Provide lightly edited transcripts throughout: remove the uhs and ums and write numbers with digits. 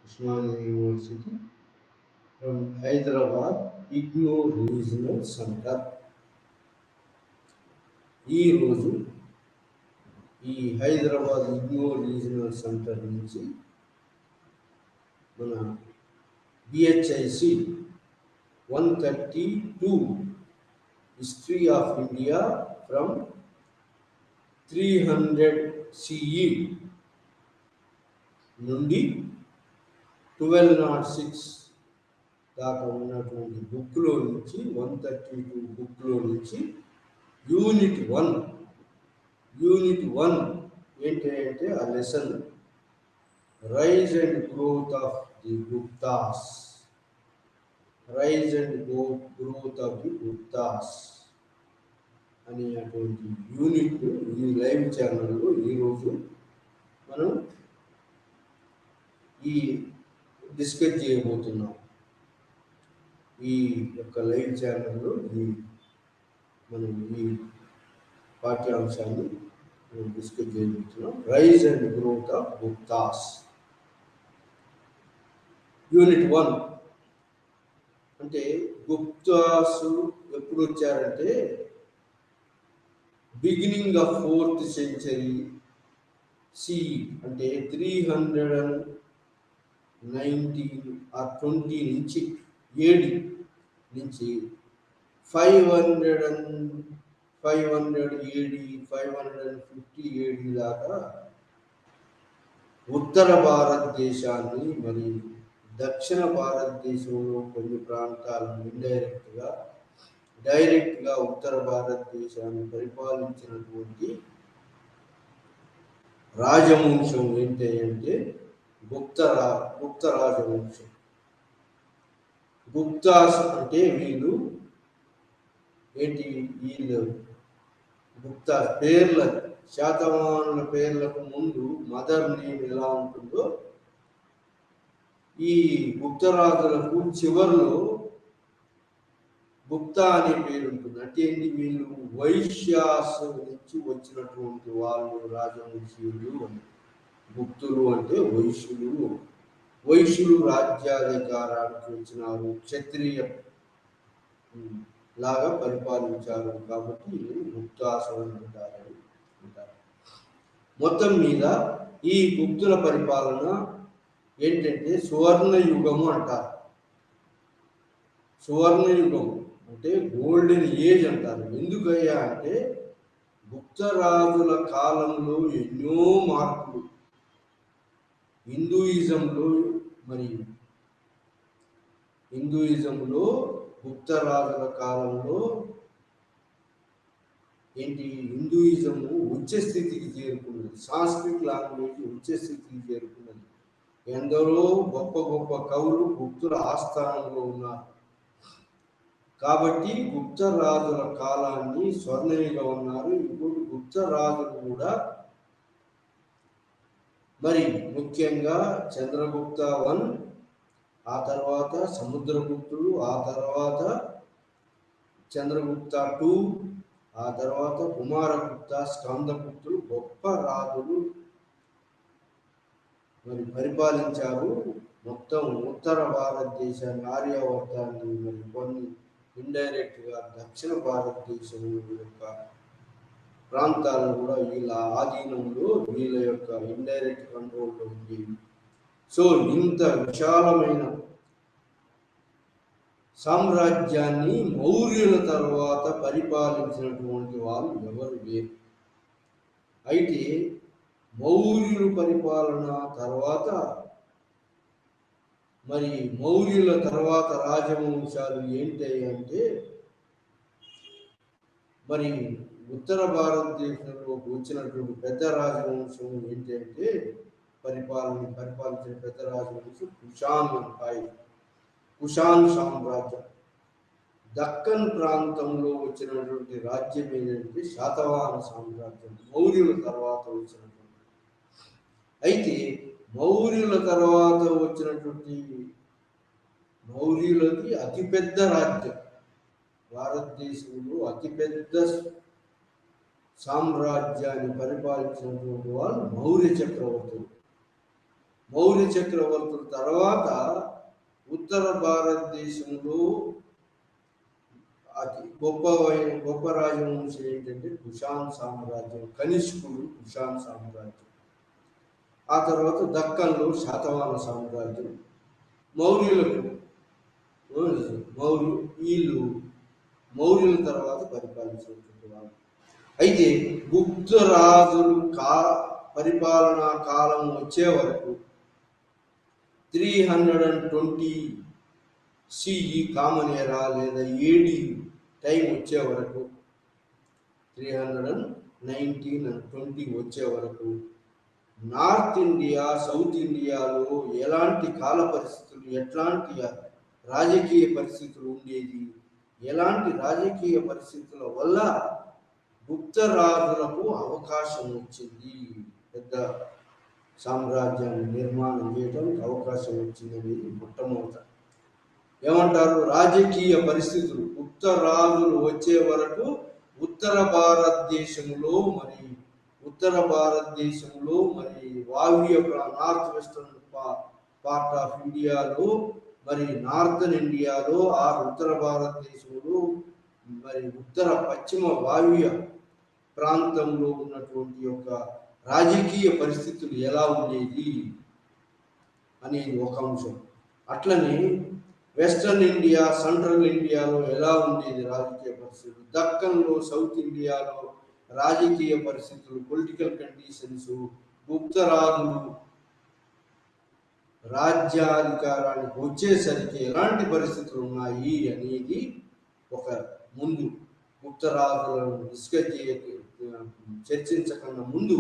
Usmania University from Hyderabad IGNOU Regional Center. ఈరోజు ఈ Hyderabad IGNOU regional centre నుంచి మన BHIC 132 history of India from 300 CE నుండి 1206 దాకా ఉన్నటువంటి బుక్లో నుంచి 132 బుక్లో నుంచి యూనిట్ 1 ఏంటంటే ఆ lesson rise and growth of the Guptas అనేటువంటి యూనిట్ ఈ లైవ్ ఛానల్లో ఈరోజు మనం ఈ డిస్కస్ చేయబోతున్నాం. ఈ యొక్క లైవ్ ఛానల్లో మనం ఈ పాఠ్యాంశాన్ని డిస్కస్ చేయబోతున్నాం. Rise and growth of Guptas unit 1 అంటే గుప్తాస్ ఎప్పుడు వచ్చారంటే beginning of 4th century CE అంటే 319 ఆర్ 20 నుంచి 7 నుంచి 500 AD 550 AD దాకా ఉత్తర భారతదేశాన్ని మరి దక్షిణ భారతదేశంలో కొన్ని ప్రాంతాలను డైరెక్ట్గా ఉత్తర భారతదేశాన్ని పరిపాలించినటువంటి రాజవంశం ఏంటంటే గుప్త రాజవంశం. గుప్తాస్ అంటే వీళ్ళు గుప్తా పేర్ల శాతవాహనుల పేర్లకు ముందు మదర్ నేమ్ ఎలా ఉంటుందో ఈ గుప్తరాజులకు చివరిలో గుప్తా అనే పేరు ఉంటుంది. అంటే వీళ్ళు వైశ్యాస్ నుంచి వచ్చినటువంటి వాళ్ళు రాజవంశీయులు అని. గుప్తులు అంటే వైశ్యులు రాజ్యాధికారానికి వచ్చినారు, క్షత్రియ లాగా పరిపాలించారు కాబట్టి గుప్తాసు అంటారు. మొత్తం మీద ఈ గుప్తుల పరిపాలన ఏంటంటే సువర్ణ యుగము అంటారు. సువర్ణ యుగం అంటే గోల్డెన్ ఏజ్ అంటారు. ఎందుకయ్యా అంటే గుప్తరాజుల కాలంలో ఎన్నో మార్పులు హిందూయిజంలో గుప్తరాజుల కాలంలో హిందూయిజము ఉచ్చ స్థితికి చేరుకున్నది. సాంస్క్రిట్ లాంగ్వేజ్ ఉచ్చ స్థితికి చేరుకున్నది. ఎందరో గొప్ప గొప్ప కవులు గుప్తుల ఆస్థానంలో ఉన్నారు. కాబట్టి గుప్తరాజుల కాలాన్ని స్వర్ణయుగం అన్నారు. ఇప్పుడు గుప్తరాజులు కూడా మరి ముఖ్యంగా చంద్రగుప్త 1, ఆ తర్వాత సముద్రగుప్తుడు, ఆ తర్వాత చంద్రగుప్త 2, ఆ తర్వాత కుమారగుప్త, స్కందగుప్తులు గొప్ప రాజులు మరి పరిపాలించారు. మొత్తం ఉత్తర భారతదేశాన్ని, ఆర్యావర్తాన్ని, మరి కొన్ని ఇండైరెక్ట్గా దక్షిణ భారతదేశం యొక్క ప్రాంతాలను కూడా వీళ్ళ ఆధీనంలో, వీళ్ళ యొక్క ఇండైరెక్ట్ కంట్రోల్లో ఉండేవి. సో ఇంత విశాలమైన సామ్రాజ్యాన్ని మౌర్యుల తర్వాత పరిపాలించినటువంటి వాళ్ళు ఎవరు లేరు. అయితే మౌర్యుల పరిపాలన తర్వాత మరి మౌర్యుల తర్వాత రాజవంశాలు ఏంటంటే మరి ఉత్తర భారతదేశంలోకి వచ్చినటువంటి పెద్ద రాజవంశం ఏంటంటే పరిపాలించిన పెద్ద రాజవంశం కుషాన్ సామ్రాజ్యం. దక్కన్ ప్రాంతంలో వచ్చినటువంటి రాజ్యం ఏంటంటే శాతవాహన సామ్రాజ్యం, మౌర్యుల తర్వాత వచ్చినటువంటి. అయితే మౌర్యుల తర్వాత వచ్చినటువంటి మౌర్యులది అతిపెద్ద రాజ్యం, భారతదేశంలో అతిపెద్ద సామ్రాజ్యాన్ని పరిపాలించినటువంటి వాళ్ళు మౌర్య చక్రవర్తులు. మౌర్య చక్రవర్తుల తర్వాత ఉత్తర భారతదేశంలో అతి గొప్ప రాజవంశం ఏంటంటే కుషాన్ సామ్రాజ్యం. కనిష్కుడు కుషాన్ సామ్రాజ్యం. ఆ తర్వాత దక్కన్లో శాతవాహన సామ్రాజ్యం. మౌర్యులకు వీళ్ళు మౌర్యుల తర్వాత పరిపాలించినటువంటి వాళ్ళు. అయితే గుప్త రాజులు పరిపాలనా కాలం వచ్చే వరకు 320 సిఈ కామన్ ఎరా లేదా ఏడి టైం వచ్చే వరకు 319 and 20 వచ్చే వరకు నార్త్ ఇండియా, సౌత్ ఇండియాలో ఎలాంటి కాల పరిస్థితులు, ఎట్లాంటి రాజకీయ పరిస్థితులు ఉండేది, ఎలాంటి రాజకీయ పరిస్థితుల వల్ల గుప్త రాజులకు అవకాశం వచ్చింది, పెద్ద సామ్రాజ్యాన్ని నిర్మాణం చేయడానికి అవకాశం వచ్చింది అనేది మొట్టమొదట. ఏమంటారు? రాజకీయ పరిస్థితులు. గుప్త రాజులు వచ్చే వరకు ఉత్తర భారతదేశంలో మరి వాయువ్య నార్త్ వెస్టర్న్ పార్ట్ ఆఫ్ ఇండియాలో, మరి నార్థన్ ఇండియాలో, ఉత్తర భారతదేశంలో, మరి ఉత్తర పశ్చిమ వాయువ్య ప్రాంతంలో ఉన్నటువంటి యొక్క రాజకీయ పరిస్థితులు ఎలా ఉండేది అనేది ఒక అంశం. అట్లనే వెస్టర్న్ ఇండియా, సెంట్రల్ ఇండియాలో ఎలా ఉండేది రాజకీయ పరిస్థితులు, దక్కన్లో, సౌత్ ఇండియాలో రాజకీయ పరిస్థితులు, పొలిటికల్ కండిషన్స్, గుప్తరాజులు రాజ్యాధికారానికి వచ్చేసరికి ఎలాంటి పరిస్థితులు ఉన్నాయి అనేది ఒక ముందు గుప్తరాజులను చర్చించకుండా ముందు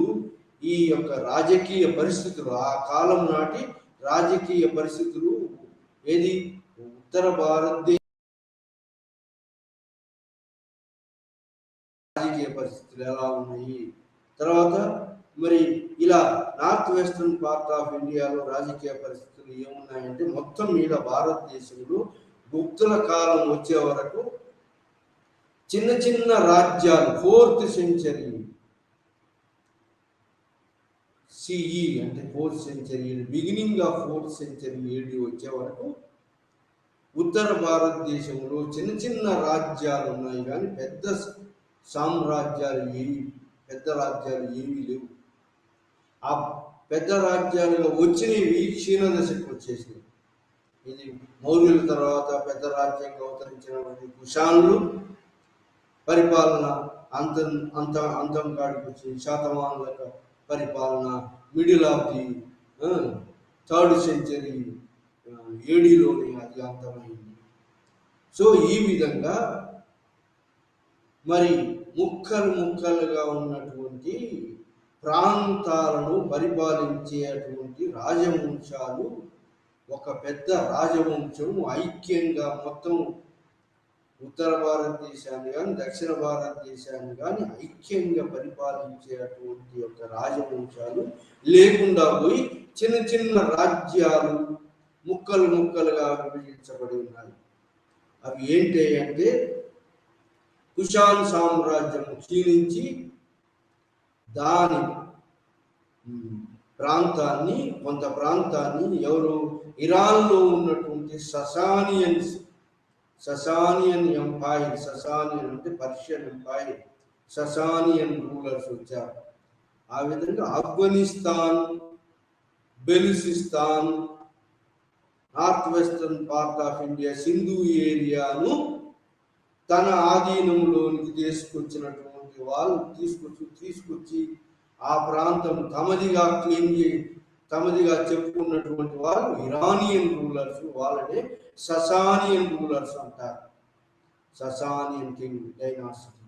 ఈ యొక్క రాజకీయ పరిస్థితులు, ఆ కాలం నాటి రాజకీయ పరిస్థితులు ఏది ఉత్తర భారతదేశ రాజకీయ పరిస్థితులు ఎలా ఉన్నాయి, తర్వాత మరి ఇలా నార్త్ వెస్టర్న్ పార్ట్ ఆఫ్ ఇండియాలో రాజకీయ పరిస్థితులు ఏమున్నాయంటే మొత్తం మీద భారతదేశంలో గుప్తుల కాలం వచ్చే వరకు చిన్న చిన్న రాజ్యాలు 4th century సిఈ అంటే 4th century, beginning of 4th century AD వచ్చే వరకు ఉత్తర భారతదేశంలో చిన్న చిన్న రాజ్యాలు ఉన్నాయి, కానీ పెద్ద రాజ్యాలు ఏవి లేవు. ఆ పెద్ద రాజ్యాలుగా వచ్చినవి క్షీణదశకు వచ్చేసినాయి. ఇది మౌర్యుల తర్వాత పెద్ద రాజ్యంగా అవతరించినటువంటి కుషాన్లు పరిపాలన అంతం కాడికి వచ్చి శాతవాహనుల పరిపాలన middle of the 3rd century ఏడీలోనే అది అంతమైంది. సో ఈ విధంగా మరి ముక్కలుగా ఉన్నటువంటి ప్రాంతాలను పరిపాలించేటువంటి రాజవంశాలు, ఒక పెద్ద రాజవంశం ఐక్యంగా మొత్తం ఉత్తర భారతదేశాన్ని కానీ దక్షిణ భారతదేశాన్ని కానీ ఐక్యంగా పరిపాలించేటువంటి యొక్క రాజవంశాలు లేకుండా పోయి చిన్న చిన్న రాజ్యాలు ముక్కలుగా విభజించబడి ఉన్నాయి. అవి ఏంటి అంటే కుషాన్ సామ్రాజ్యం క్షీణించి దాని కొంత ప్రాంతాన్ని ఎవరు ఇరాన్లో ఉన్నటువంటి ససానియన్ ఎంపైర్, ససానియన్ అంటే పర్షియన్ ఎంపైర్, ససానియన్ రూలర్స్ వచ్చారు. ఆ విధంగా Afghanistan, Baluchistan, north western part of India, Sindhu ఏరియాను తన ఆధీనంలోనికి తీసుకొచ్చినటువంటి వాళ్ళు తీసుకొచ్చి ఆ ప్రాంతం తమదిగా చెప్పుకున్నటువంటి వాళ్ళు ఇరానియన్ రూలర్స్. వాళ్ళనే ససానియన్ రూలర్స్ అంటారు. Sasanian king dynasty,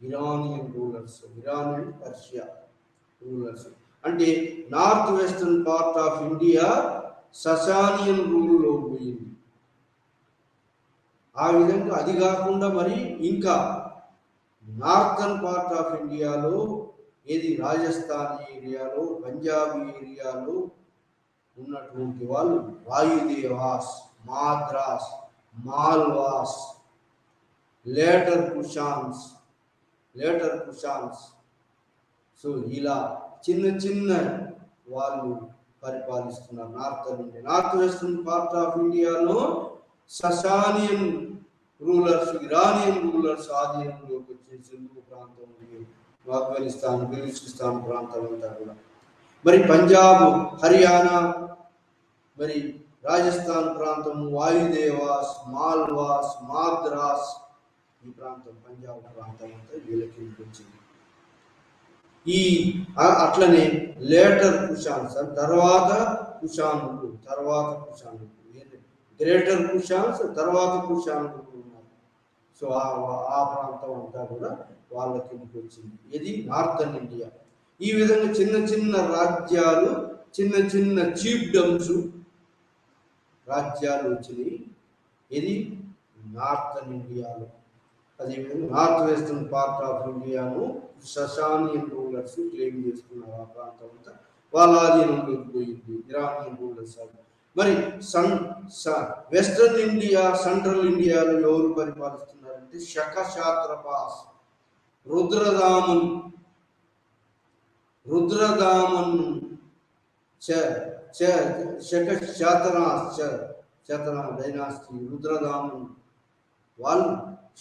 Iranian rulers, Iranian Persia rulers. అంటే north western part of India Sasanian రూల్లో పోయింది. ఆ విధంగా అది కాకుండా మరి ఇంకా నార్థన్ పార్ట్ ఆఫ్ ఇండియాలో ఏది రాజస్థాన్ ఏరియాలో, పంజాబ్ ఏరియాలో ఉన్నటువంటి వాళ్ళు వాయుదేవాస్, మాద్రాస్, మాల్వాస్, లేటర్ కుషాన్స్. సో ఇలా చిన్న వాళ్ళు పరిపాలిస్తున్నారు. నార్త్ వెస్టర్న్ పార్ట్ ఆఫ్ ఇండియాలో ససానియన్ రూలర్స్, ఇరానియన్ రూలర్స్ ఆధీనంలోకి వచ్చే సింధు ప్రాంతం, ఆఫ్ఘనిస్తాన్, బెలూచిస్తాన్ ప్రాంతం అంతా కూడా. మరి పంజాబ్, హర్యానా, మరి రాజస్థాన్ ప్రాంతం, వాయుదేవాస్, మాల్వాస్, మాద్రాస్, ఈ ప్రాంతం పంజాబ్ ప్రాంతం అంతా వీళ్ళకి వచ్చింది. అట్లనే లేటర్ కుషాన్స్, తర్వాత కుషానులు, గ్రేటర్ కుషాన్స్, తర్వాత కుషానులు ఉన్నారు. సో ఆ ప్రాంతం అంతా కూడా వాళ్ళ కిందకి వచ్చింది. ఇది నార్థన్ ఇండియా. ఈ విధంగా చిన్న చిన్న రాజ్యాలు, చిన్న చిన్న చీఫ్డమ్స్ రాజ్యాలు వచ్చినాయి. ఇది నార్థన్ ఇండియాలో. అదేవిధంగా నార్త్ వెస్టర్న్ పార్ట్ ఆఫ్ ఇండియాను ససానియన్ రూలర్స్ క్లెయిమ్ చేసుకున్నారు. ఆ ప్రాంతం అంతా వాళ్ళ ఆధీనంలోకి పోయింది, ఇరానియన్ రూలర్స్. మరి వెస్టర్న్ ఇండియా, సెంట్రల్ ఇండియాలో ఎవరు పరిపాలిస్తున్నారంటే శకశాత్రపాస్, రుద్రదామన్ శతనా డైనాసిటీ, రుద్రదామన్ వాళ్ళు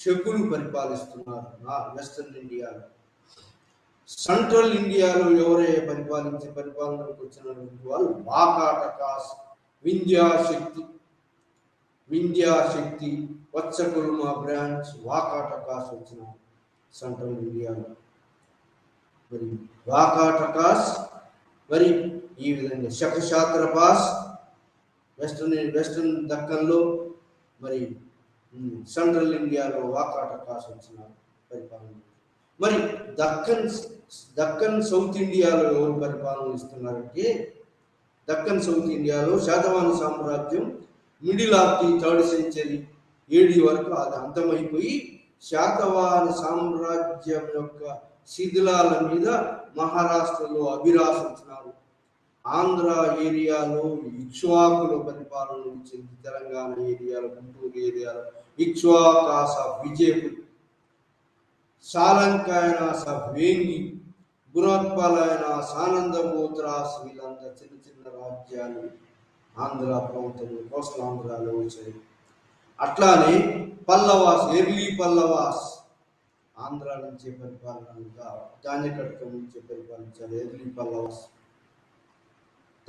శకులు పరిపాలిస్తున్నారు వెస్టర్న్ ఇండియాలో. సెంట్రల్ ఇండియాలో ఎవరే పరిపాలనలోకి వచ్చినటువంటి వాళ్ళు వాకాటకాస్, వింధ్యాశక్తి, వత్సకుల్మ బ్రాంచ్, వాకాటకాస్ వచ్చిన సెంట్రల్ ఇండియాలో. మరి వాకాటకాస్, మరి ఈ విధంగా శకశాత్రపాస్ వెస్టర్న్ దక్కన్లో, మరి సెంట్రల్ ఇండియాలో వాకాటకాస్ వచ్చిన పరిపాలన. మరి దక్కన్ సౌత్ ఇండియాలో ఎవరు పరిపాలన ఇస్తున్నారంటే, దక్కన్ సౌత్ ఇండియాలో శాతవాహన సామ్రాజ్యం middle of the 3rd century AD వరకు అది అంతమైపోయి, శాతవాహన సామ్రాజ్యం యొక్క శిథిలాల మీద మహారాష్ట్రలో అభిరాస్ వచ్చినారు. ఆంధ్ర ఏరియాలో ఇక్ష్వాకుల పరిపాలన వచ్చింది. తెలంగాణ ఏరియాలో, గుంటూరు ఏరియాలో ఇక్ష్వాకాస్ ఆఫ్ విజయపూర్, సాలంకాయనాస్ ఆఫ్ వేంగి, బృహత్పలాయనాస్, ఆనందమూత్రాస్, వీళ్ళంతా చిన్న చిన్న రాజ్యాలు ఆంధ్ర ప్రాంతంలో, కోస్టల్ ఆంధ్రాలో వచ్చాయి. అట్లానే పల్లవాస్, ఎర్లీ పల్లవాస్ ఆంధ్ర నుంచి పరిపాలనగా, ధాన్యకటకం నుంచి పరిపాలించారు ఎర్లీ పల్లవాస్.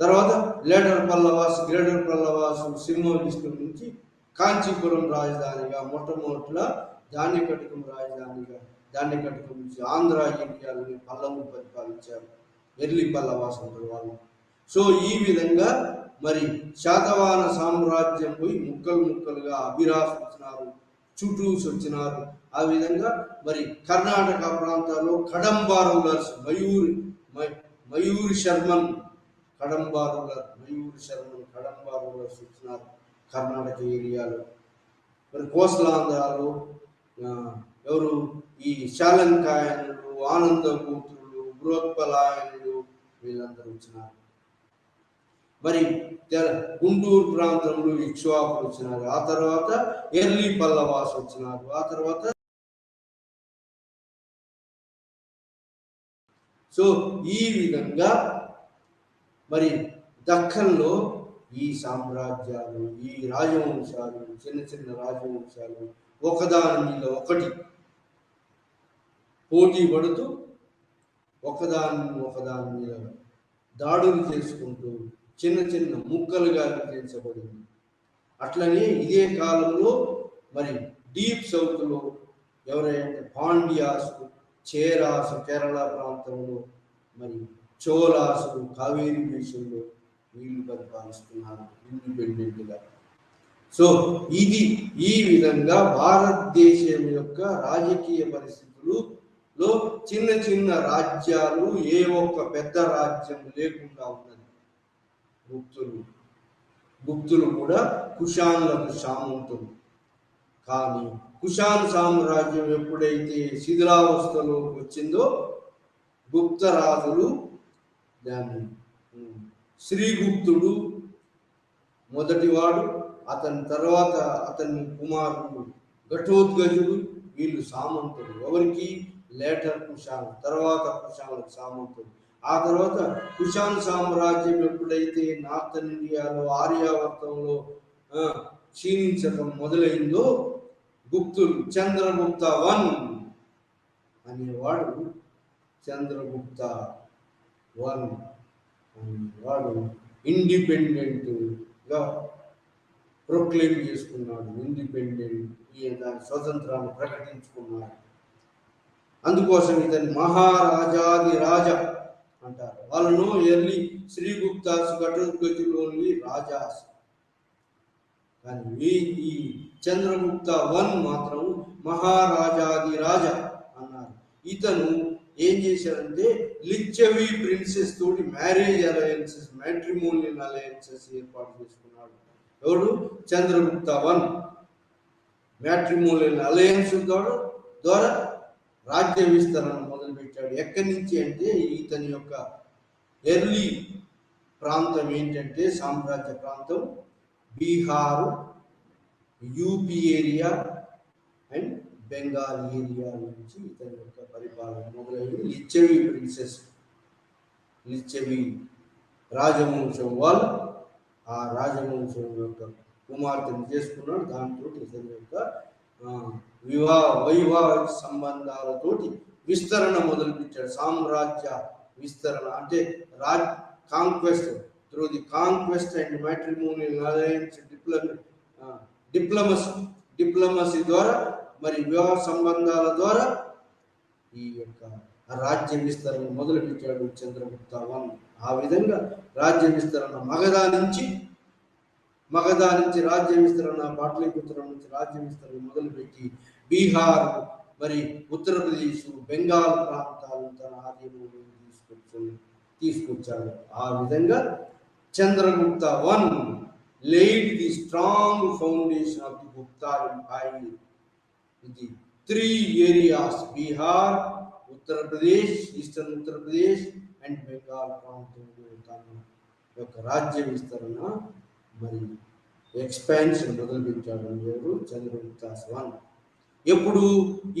తర్వాత లేటర్ పల్లవాస్, గ్రేటర్ పల్లవాస్ సింహవిష్ణు నుంచి కాంచీపురం రాజధానిగా, మొట్టమొదట ధాన్యకటకం రాజధానిగా, ధాన్యకటకం నుంచి ఆంధ్ర ఏరియాలని పల్లవులు పరిపాలించారు, ఎర్లీ పల్లవాస్ అంటారు వాళ్ళు. సో ఈ విధంగా మరి శాతవాహన సామ్రాజ్యం పోయి ముక్కలుగా అభిరాస్ వచ్చినారు, చుటూస్ వచ్చినారు. ఆ విధంగా మరి కర్ణాటక ప్రాంతాల్లో కడంబా రూలర్స్, మయూరి శర్మన్ కడంబా రూలర్స్ వచ్చినారు కర్ణాటక ఏరియాలో. మరి కోస్లాంధ్రాలో ఎవరు ఈ శాలంకాయనులు, ఆనందగూత్రులు, బృహత్పలాయనులు వీళ్ళందరూ వచ్చినారు. మరి గుంటూరు ప్రాంతంలో ఇక్ష్వాకులు వచ్చినారు. ఆ తర్వాత ఎర్లీ పల్లవాస్ వచ్చినారు. ఆ తర్వాత సో ఈ విధంగా మరి దక్కన్లో ఈ సామ్రాజ్యాలు, ఈ రాజవంశాలు, చిన్న చిన్న రాజవంశాలు ఒకదాని మీద ఒకటి పోటీ పడుతూ ఒకదాని మీద దాడులు చేసుకుంటూ చిన్న చిన్న ముక్కలుగా విభజించబడింది. అట్లనే ఇదే కాలంలో మరి డీప్ సౌత్లో ఎవరైతే పాండ్యాసు, చేరాసు కేరళ ప్రాంతంలో, మరి చోళాసు కావేరీ దేశంలో వీళ్ళు పరిపాలిస్తున్నారు ఇండిపెండెంట్గా. సో ఇది ఈ విధంగా భారతదేశం యొక్క రాజకీయ పరిస్థితులలో చిన్న చిన్న రాజ్యాలు, ఏ ఒక్క పెద్ద రాజ్యం లేకుండా ఉన్నది. గుప్తులు కూడా కుషాన్లకు సామంతులు. కానీ కుషాన్ సామ్రాజ్యం ఎప్పుడైతే శిథిలావస్థలో వచ్చిందో, గుప్త రాజులు దాన్ని శ్రీగుప్తుడు మొదటివాడు, అతని తర్వాత అతని కుమారుడు ఘటోత్కచుడు, వీళ్ళు సామంతులు. ఎవరికి? లేటర్ కుషాన్, తర్వాత కుషాన్లకు సామంతులు. ఆ తర్వాత కుషాన్ సామ్రాజ్యం ఎప్పుడైతే నార్థన్ ఇండియాలో ఆర్యావర్తంలో క్షీణించడం మొదలైందో, గుప్తులు చంద్రగుప్త వన్ అనేవాడు, చంద్రగుప్త వన్ అనేవాడు ఇండిపెండెంట్గా ప్రొక్లెయిమ్ చేసుకున్నాడు. ఇండిపెండెంట్, దాని స్వతంత్రాన్ని ప్రకటించుకున్నాడు. అందుకోసం ఇతని మహారాజాది రాజ అంటారు. వాళ్ళను ఎర్లీ శ్రీగుప్తాస్ ఘటోత్కచులోని రాజాస్. కానీ ఈ చంద్రగుప్త వన్ మాత్రం మహారాజాది రాజ అన్నారు. ఇతను ఏం చేశాడంటే లిచ్చవి ప్రిన్సెస్ తోటి మ్యారేజ్ అలయన్సెస్, మ్యాట్రిమోనియల్ అలయన్సెస్ ఏర్పాటు చేసుకున్నాడు. ఎవడు? చంద్రగుప్త వన్. మ్యాట్రిమోనియల్ అలయన్స్ ద్వారా రాజ్య విస్తరణ మొదలుపెట్టాడు. ఎక్కడి నుంచి అంటే ఇతని యొక్క ఎర్లీ ప్రాంతం ఏంటంటే, సామ్రాజ్య ప్రాంతం Bihar, UP area and Bengal area నుంచి ఇతని యొక్క పరిపాలన మొదలైంది. లిచ్చవి ప్రిన్సెస్, లిచ్చవి రాజవంశం వాళ్ళు ఆ రాజవంశం యొక్క కుమార్తెను చేసుకున్నాడు. దాంతో ఇతని యొక్క వైవాహిక సంబంధాలతోటి విస్తరణ మొదలుపెట్టాడు. సామ్రాజ్య విస్తరణ అంటే conquest through the conquest and matrimonial alliance, diplomacy ద్వారా, మరి వివాహ సంబంధాల ద్వారా ఈ యొక్క రాజ్య విస్తరణ మొదలుపెట్టాడు చంద్రగుప్త వన్. ఆ విధంగా రాజ్య విస్తరణ మగధ నుంచి రాజ్య విస్తరణ, పాటలీపుత్రం నుంచి రాజ్య విస్తరణ మొదలుపెట్టి బీహార్, మరి ఉత్తరప్రదేశ్, బెంగాల్ ప్రాంతాలను తన ఆధీనంలో తీసుకొచ్చాడు. ఆ విధంగా Chandragupta one laid the strong foundation of the Gupta Empire. ఇది 3 areas: Bihar, Uttar Pradesh, Eastern Uttar Pradesh and Bengal ప్రాంతంలో తన యొక్క రాజ్య విస్తరణ మరి ఎక్స్పాన్షన్ మొదలుపెట్టాడు. ఎవరు? చంద్రగుప్త వన్. ఎప్పుడు?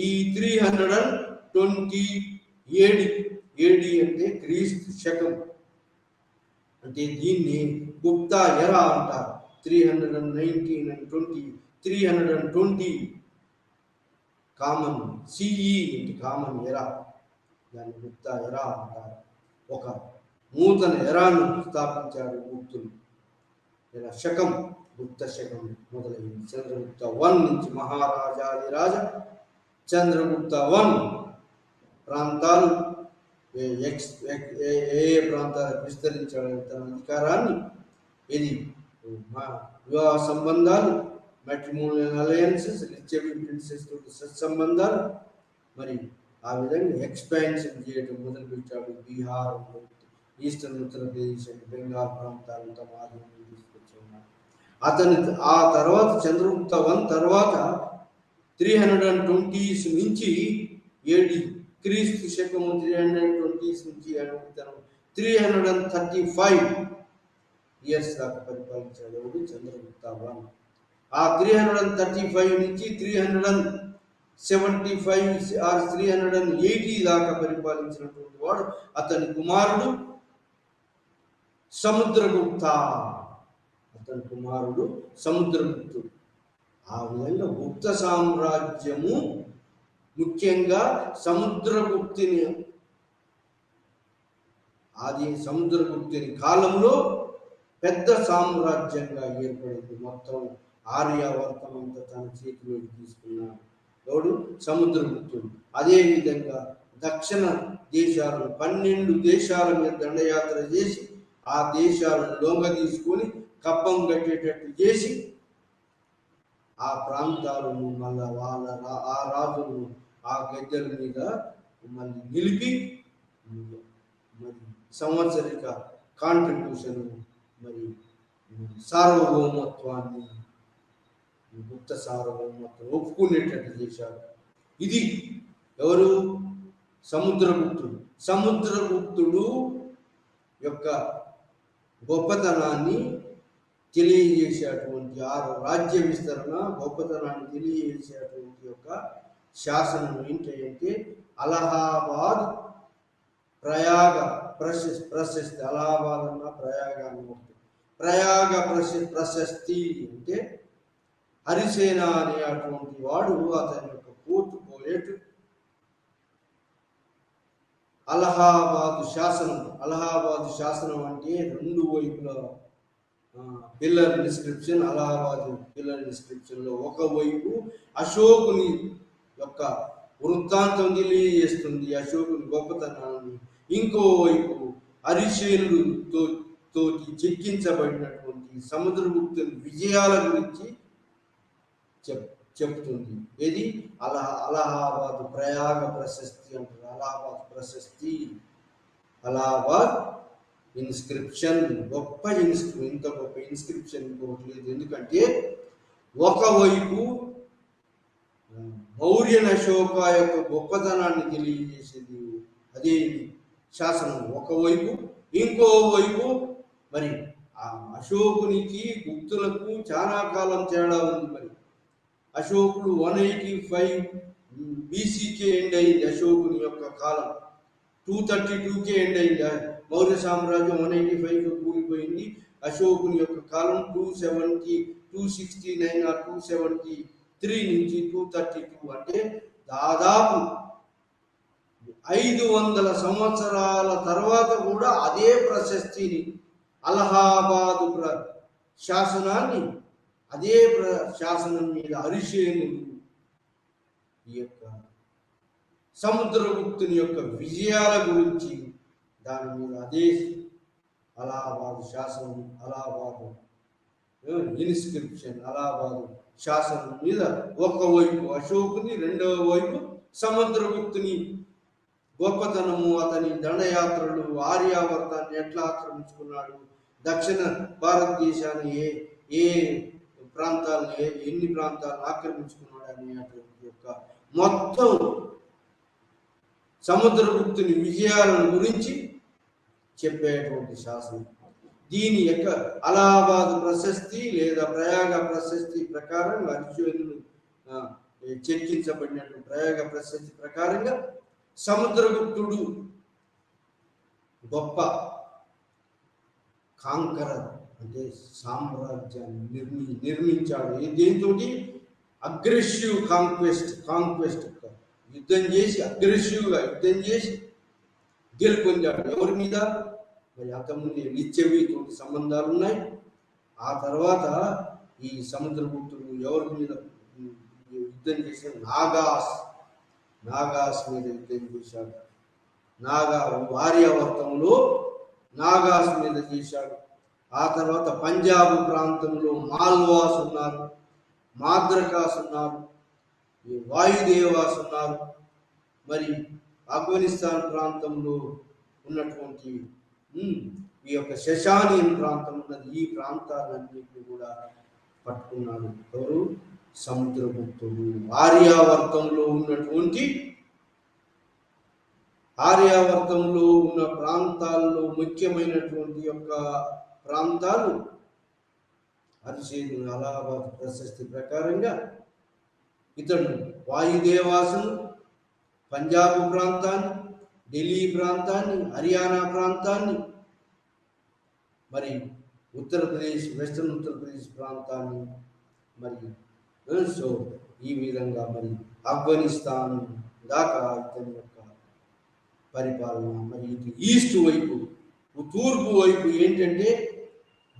ఈ 320 ఏడి అంటే క్రీస్తు శకం. అంటే దీన్ని గుప్తా ఎరా అంటారు. 320 కామన్ సిఈ అంటే కామన్ ఎరా, దాన్ని గుప్తా ఎరా అంటారు. ఒక నూతన ఎరాను స్థాపించాడు గుప్తులు. ఇలా శకం, గుప్త శకం మొదలైంది. చంద్రగుప్త వన్ నుంచి మహారాజాది రాజ చంద్రగుప్త వన్ ప్రాంతాలు ఏ ప్రాంతాలకు విస్తరించాడు తన అధికారాన్ని. ఇది వివాహ సంబంధాలు, మ్యాట్రిమోనియల్ అలయన్సెస్, లిచ్చవి ప్రిన్సెస్ తోటి సత్సంబంధాలు, మరి ఆ విధంగా ఎక్స్పాన్షన్ చేయడం మొదలుపెట్టాడు. బీహార్, ఈస్టర్న్ ఉత్తరప్రదేశ్ అండ్ బెంగాల్ ప్రాంతాలను తమ ఆధీనంలో తీసుకొచ్చున్నాడు. ఆ తర్వాత చంద్రగుప్త వన్ తర్వాత 320s నుంచి ఏడి క్రీస్తు శకము 320s నుంచి 335 ఇయర్స్ దాకా పరిపాలించాడు చంద్రగుప్త వన్. ఆ 335 నుంచి 375 ఆర్ 380 దాకా పరిపాలించినటువంటి వాడు అతని కుమారుడు సముద్రగుప్త. సముద్రగుప్తుడు. ఆ విధంగా గుప్త సామ్రాజ్యము ముఖ్యంగా సముద్రగుప్తుని కాలంలో పెద్ద సామ్రాజ్యంగా ఏర్పడింది. మొత్తం ఆర్యావర్తం అంతా తన చేతిలోకి తీసుకున్నాడు. ఎవడు? సముద్రగుప్తుడు. అదేవిధంగా దక్షిణ దేశాలను 12 దేశాల మీద దండయాత్ర చేసి ఆ దేశాలను లొంగ తీసుకొని కప్పం కట్టేటట్టు చేసి ఆ ప్రాంతాలను మళ్ళా ఆ రాజును ఆ గద్దెల మీద మళ్ళీ నిలిపి మరి సంవత్సరిక కాంట్రిబ్యూషన్, మరి సార్వభౌమత్వాన్ని, గుప్త సార్వభౌమత్వం ఒప్పుకునేటట్టు చేశాడు. ఇది ఎవరు? సముద్రగుప్తుడు యొక్క గొప్పతనాన్ని తెలియజేసేటువంటి రాజ్య విస్తరణ గొప్పతనాన్ని తెలియజేసేటువంటి యొక్క శాసనం ఏంటంటే అలహాబాద్ ప్రయాగ ప్రశస్తి, అలహాబాద్ అన్న ప్రయాగ అని ఒకటి. ప్రయాగ ప్రశస్తి అంటే హరిసేన అనే అటువంటి వాడు అతని యొక్క కోర్టు పోయేట్ అలహాబాద్ శాసనం అంటే రెండు వైపుల pillar description. Allahabad pillar description లో ఒకవైపు అశోకుని యొక్క వృత్తాంతం తెలియజేస్తుంది, అశోకుని గొప్పతనాన్ని. ఇంకోవైపు హరిసేనుడు తోటి చెక్కించబడినటువంటి సముద్రగుప్తుని విజయాల గురించి చెప్తుంది. ఇది అలహాబాద్ ప్రయాగ ప్రశస్తి అంటారు. అలహాబాద్ ప్రశస్తి, అలహాబాద్ ఇన్స్క్రిప్షన్. గొప్ప ఇంత గొప్ప ఇన్స్క్రిప్షన్ ఇంకొకటి లేదు. ఎందుకంటే ఒకవైపు మౌర్య అశోక యొక్క గొప్పతనాన్ని తెలియజేసేది అదే శాసనం ఒకవైపు. ఇంకోవైపు మరి ఆ అశోకునికి గుప్తులకు చాలా కాలం తేడా ఉంది. మరి అశోకుడు 185 బీసీకే ఎండ్ అయింది. అశోకుని యొక్క కాలం 232కే ఎండ్ అయింది. మౌర్య సామ్రాజ్యం 185 కూలిపోయింది. అశోకుని యొక్క కాలం 269 ఆర్ 273 నుంచి 232, అంటే దాదాపు 500 సంవత్సరాల తర్వాత కూడా అదే ప్రశస్తిని, అలహాబాదు శాసనాన్ని, అదే శాసనం మీద హరిసేనుడు ఈ యొక్క సముద్రగుప్తుని యొక్క విజయాల గురించి దాని మీద అదే అలహాబాదు శాసనం, అలహాబాదు ఇన్స్క్రిప్షన్, అలహాబాదు శాసనం మీద ఒకవైపు అశోకుని, రెండవ వైపు సముద్రగుప్తుని గొప్పతనము, అతని దండయాత్రలు, ఆర్యావర్తాన్ని ఎట్లా ఆక్రమించుకున్నాడు, దక్షిణ భారతదేశాన్ని ఏ ప్రాంతాలను ఎన్ని ప్రాంతాలను ఆక్రమించుకున్నాడు అనేటువంటి యొక్క మొత్తం సముద్రగుప్తుని విజయాలను గురించి చెప్పేటువంటి శాసనం. దీని యొక్క అలహాబాద్ ప్రశస్తి లేదా ప్రయాగ ప్రశస్తి ప్రకారం హరిసేనుడు చర్చించబడినటువంటి ప్రయాగ ప్రశస్తి ప్రకారంగా సముద్రగుప్తుడు గొప్ప కాంకరర్ అంటే సామ్రాజ్యాన్ని నిర్మించాడు. దేంతో? అగ్రెసివ్ కాంక్వెస్ట్ యుద్ధం చేసి, అగ్రెసివ్గా యుద్ధం చేసి గెలుపొందాడు. ఎవరి మీద? మరి అంతకుముందు లిచ్చెవితో సంబంధాలు ఉన్నాయి. ఆ తర్వాత ఈ సముద్రగుప్తుడు ఎవరి మీద యుద్ధం చేశాడు? నాగాస్ మీద యుద్ధం చేశాడు. ఆర్యావర్తంలో నాగాస్ మీద చేశాడు. ఆ తర్వాత పంజాబ్ ప్రాంతంలో మాల్వాస్ ఉన్నారు, మాద్రకాస్ ఉన్నారు, వాయుదేవాస్ ఉన్నారు. మరి ఆఫ్ఘనిస్తాన్ ప్రాంతంలో ఉన్నటువంటి ఈ యొక్క శశానియన్ ప్రాంతం ఉన్నది. ఈ ప్రాంతాలన్నింటినీ కూడా పట్టుకున్నాడు ఎవరు? సముద్రగుప్తుడు. ఆర్యావర్తంలో ఉన్న ప్రాంతాల్లో ముఖ్యమైనటువంటి యొక్క ప్రాంతాలు హరిసేనుడు అలహాబాద్ ప్రశస్తి ప్రకారంగా ఇతడు వాయుదేవాసును, పంజాబ్ ప్రాంతాన్ని, ఢిల్లీ ప్రాంతాన్ని, హర్యానా ప్రాంతాన్ని, మరి ఉత్తరప్రదేశ్, వెస్టర్న్ ఉత్తరప్రదేశ్ ప్రాంతాన్ని, మరి సో ఈ విధంగా మరి ఆఫ్ఘనిస్తాన్ దాకా ఇతని యొక్క పరిపాలన. మరి ఇటు ఈస్ట్ వైపు, తూర్పు వైపు ఏంటంటే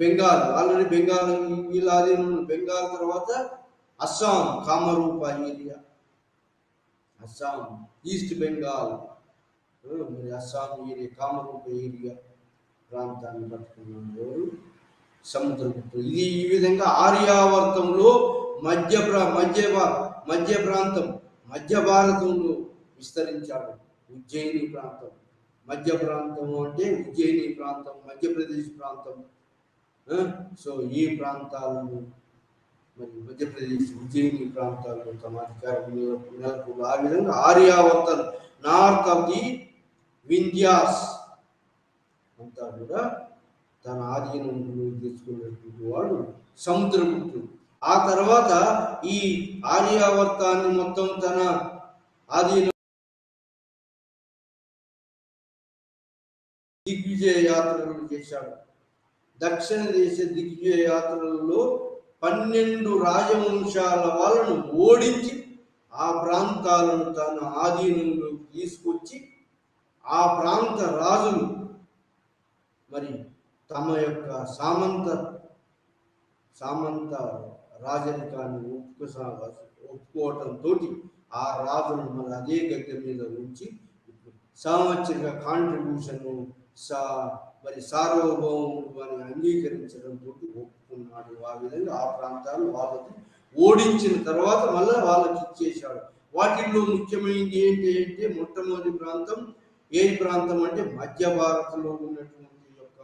బెంగాల్. ఆల్రెడీ బెంగాల్ వీళ్ళ ఆధీనంలో. బెంగాల్ తర్వాత అస్సాం, కామరూప ఏరియా, అస్సాం, ఈస్ట్ బెంగాల్, మరి అస్సాం ఏరియా, కామరూప ఏరియా ప్రాంతాన్ని పట్టుకున్నాడు సముద్రగుప్తుడు. ఇది ఈ విధంగా ఆర్యావర్తంలో మధ్య ప్రాంతం, మధ్య భారతంలో విస్తరించాడు. ఉజ్జయిని ప్రాంతం, మధ్య ప్రాంతం అంటే ఉజ్జయిని ప్రాంతం, మధ్యప్రదేశ్ ప్రాంతం. సో ఈ ప్రాంతాలను మరి మధ్యప్రదేశ్, ఉజ్జయిని ప్రాంతాల్లో తమ అధికారం నెలకు. ఆ విధంగా ఆర్యావర్తన్, నార్త్ ఆఫ్ ది వింధ్యాస్ అంతా కూడా తన ఆధీనంలో తెచ్చుకున్నటువంటి వాడు సముద్రగుప్తుడు. ఆ తర్వాత ఈ ఆర్యావర్తాన్ని మొత్తం తన ఆధీనం దిగ్విజయ యాత్రలు చేశాడు. దక్షిణ దేశ దిగ్విజయ యాత్రలలో 12 రాజవంశాల వాళ్ళను ఓడించి ఆ ప్రాంతాలను తన ఆధీనంలోకి తీసుకొచ్చి ఆ ప్రాంత రాజులు మరి తమ యొక్క సామంత రాజరికాన్ని ఒప్పుకోవటంతో ఆ రాజును మరి అదే గద్దె మీద ఉంచి సాంవత్సరిక కాంట్రిబ్యూషన్ మరి సార్వభౌముడు అని అంగీకరించడంతో ఒప్పుకున్నాడు. ఆ విధంగా ఆ ప్రాంతాలు వాళ్ళకి ఓడించిన తర్వాత మళ్ళీ వాళ్ళకి ఇచ్చేశాడు. వాటిల్లో ముఖ్యమైనది ఏంటి అంటే మొట్టమొదటి ప్రాంతం ఏ ప్రాంతం అంటే మధ్య భారత్లో ఉన్నటువంటి యొక్క